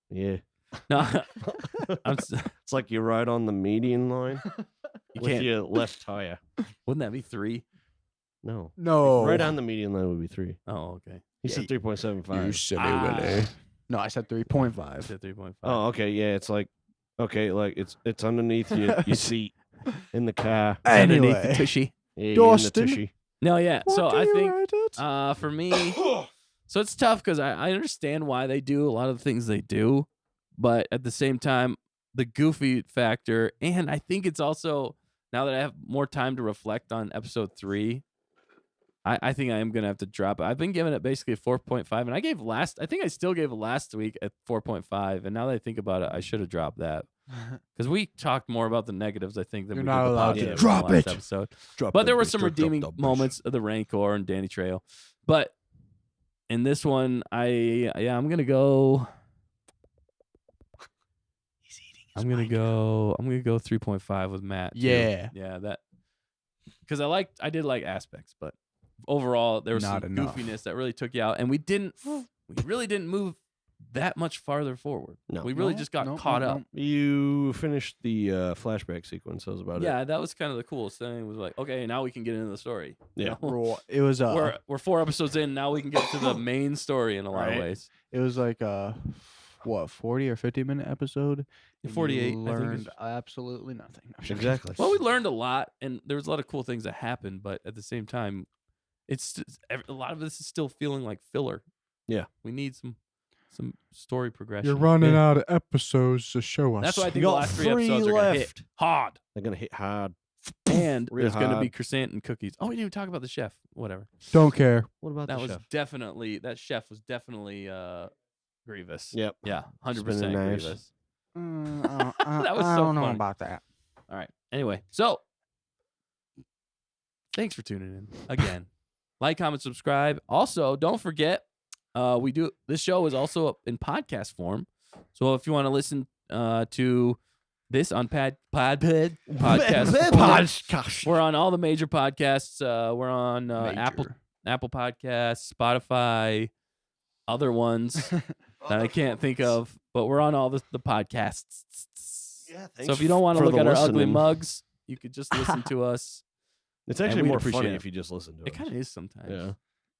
Speaker 2: Yeah.
Speaker 1: No,
Speaker 2: It's like you're right on the median line
Speaker 1: you
Speaker 2: with
Speaker 1: can't.
Speaker 2: your left tire.
Speaker 1: Wouldn't that be 3?
Speaker 2: No.
Speaker 3: No.
Speaker 2: Right on the median line would be 3.
Speaker 1: Oh, okay.
Speaker 2: He said 3.75.
Speaker 3: You silly
Speaker 1: Ah.
Speaker 3: Willy. No, I said
Speaker 1: I
Speaker 3: 3.5.
Speaker 1: said 3.5.
Speaker 2: Oh, okay. Yeah, it's like like it's underneath your seat in the car.
Speaker 1: Underneath the
Speaker 3: Anyway.
Speaker 1: tushy.
Speaker 2: Yeah, in the
Speaker 3: Dustin.
Speaker 2: tushy.
Speaker 1: No, yeah. So
Speaker 3: What do
Speaker 1: I
Speaker 3: you
Speaker 1: think
Speaker 3: rate it?
Speaker 1: for me, so it's tough because I understand why they do a lot of the things they do, but at the same time, the goofy factor, and I think it's also now that I have more time to reflect on episode 3, I think I am gonna have to drop it. I've been giving it basically a 4.5, and I think I still gave it last week at 4.5, and now that I think about it, I should have dropped that because we talked more about the negatives. I think than
Speaker 3: You're
Speaker 1: we
Speaker 3: not
Speaker 1: did the
Speaker 3: allowed to
Speaker 1: positives in the
Speaker 3: drop
Speaker 1: last
Speaker 3: it.
Speaker 1: episode.
Speaker 3: Drop
Speaker 1: But
Speaker 3: the
Speaker 1: there were
Speaker 3: bitch,
Speaker 1: some
Speaker 3: drop
Speaker 1: redeeming
Speaker 3: the bitch.
Speaker 1: moments of the Rancor and Danny Trejo. But in this one, I'm gonna go.
Speaker 3: He's eating his
Speaker 1: I'm gonna
Speaker 3: mic.
Speaker 1: go 3.5 with Matt. too.
Speaker 3: Yeah.
Speaker 1: Yeah, that because I did like aspects, but overall there was
Speaker 3: Not
Speaker 1: some
Speaker 3: enough.
Speaker 1: goofiness that really took you out, and we really didn't move that much farther forward.
Speaker 2: No.
Speaker 1: We really
Speaker 3: No,
Speaker 1: just got
Speaker 3: no,
Speaker 1: caught
Speaker 3: no,
Speaker 1: up.
Speaker 3: no.
Speaker 2: You finished the flashback sequence. That was about it.
Speaker 1: Yeah, that was kind of the coolest thing. It was like, okay, now we can get into the story. you
Speaker 2: Yeah.
Speaker 1: know?
Speaker 3: It was
Speaker 1: We're 4 episodes in. Now we can get to the main story in a lot of
Speaker 2: Right.
Speaker 1: ways.
Speaker 3: it was like a 40 or 50-minute episode. and you
Speaker 1: 48, I think, is-
Speaker 3: learned absolutely nothing. No, I'm joking.
Speaker 2: Exactly.
Speaker 1: Well, we learned a lot, and there was a lot of cool things that happened. But at the same time, a lot of this is still feeling like filler.
Speaker 2: Yeah.
Speaker 1: We need some story progression.
Speaker 3: You're running out of episodes to show us.
Speaker 1: That's why I
Speaker 2: You
Speaker 1: think the
Speaker 2: got
Speaker 1: last 3
Speaker 2: 3
Speaker 1: episodes are gonna hit
Speaker 2: left.
Speaker 1: hard,
Speaker 2: They're gonna hit hard.
Speaker 1: and
Speaker 2: Real
Speaker 1: there's gonna be
Speaker 2: hard.
Speaker 1: chrysanthemum cookies. Oh, we didn't even talk about the chef. Whatever.
Speaker 3: Don't care.
Speaker 2: What about
Speaker 1: That
Speaker 2: the
Speaker 1: was
Speaker 2: chef?
Speaker 1: definitely that chef was definitely Grievous.
Speaker 2: Yep.
Speaker 1: Yeah, 100%
Speaker 2: Spinning knives.
Speaker 1: Grievous.
Speaker 3: That
Speaker 1: was
Speaker 3: I
Speaker 1: so
Speaker 3: don't know
Speaker 1: funny.
Speaker 3: about that.
Speaker 1: All right. Anyway, so thanks for tuning in again. Like, comment, subscribe. Also, don't forget, this show is also in podcast form. So if you want to listen to this on podcast, we're on all the major podcasts. We're on Apple Podcasts, Spotify, other ones that I can't think of, but we're on all the podcasts.
Speaker 2: Yeah.
Speaker 1: So if you don't want to look at our ugly mugs, you could just listen to us.
Speaker 2: It's
Speaker 1: and
Speaker 2: actually
Speaker 1: we'd
Speaker 2: more
Speaker 1: appreciate
Speaker 2: funny
Speaker 1: it.
Speaker 2: if you just listen to
Speaker 1: It kind of is sometimes.
Speaker 2: Yeah.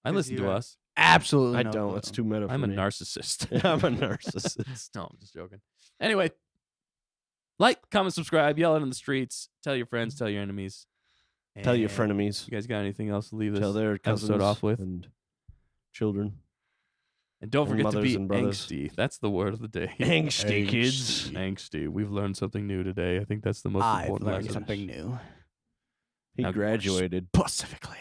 Speaker 1: I
Speaker 3: 'Cause
Speaker 1: listen
Speaker 3: you
Speaker 1: to
Speaker 3: have-
Speaker 1: us.
Speaker 3: Absolutely.
Speaker 2: I
Speaker 3: no
Speaker 2: don't.
Speaker 3: clue.
Speaker 2: It's too meta for
Speaker 1: I'm a
Speaker 2: me.
Speaker 1: narcissist.
Speaker 2: I'm a narcissist.
Speaker 1: No, I'm just joking. Anyway, like, comment, subscribe, yell it in the streets, tell your friends, tell your enemies.
Speaker 2: Tell your
Speaker 1: And
Speaker 2: frenemies.
Speaker 1: You guys got anything else to leave
Speaker 2: Tell
Speaker 1: this
Speaker 2: their cousins
Speaker 1: episode off with?
Speaker 2: and children.
Speaker 1: And don't
Speaker 2: and
Speaker 1: forget to
Speaker 2: mothers
Speaker 1: be
Speaker 2: and brothers.
Speaker 1: angsty. That's the word of the day.
Speaker 2: Angsty kids.
Speaker 1: Angsty. We've learned something new today. I think that's the most
Speaker 3: I've
Speaker 1: important
Speaker 3: learned
Speaker 1: lesson.
Speaker 3: something new.
Speaker 2: He
Speaker 1: Now,
Speaker 2: graduated.
Speaker 3: Specifically.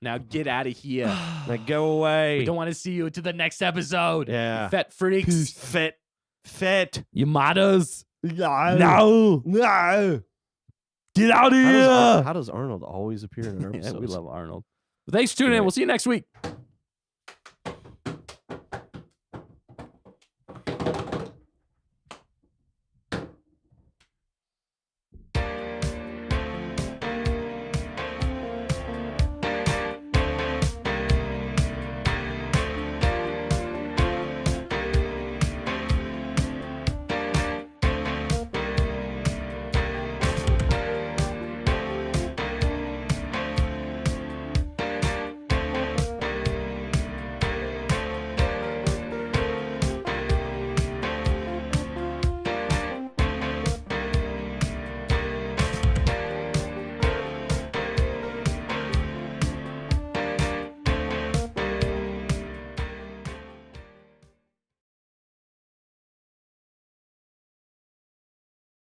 Speaker 1: Now get out of here.
Speaker 2: Like, go away.
Speaker 1: We don't want to see you to the next episode.
Speaker 2: Yeah.
Speaker 1: You fat freaks.
Speaker 2: Fett.
Speaker 1: You modders.
Speaker 2: No. No.
Speaker 1: Get out of
Speaker 2: How does Arnold always appear in an
Speaker 1: Yeah,
Speaker 2: episode?
Speaker 1: we love Arnold. But thanks for tuning in.
Speaker 2: Right.
Speaker 1: We'll see you next week.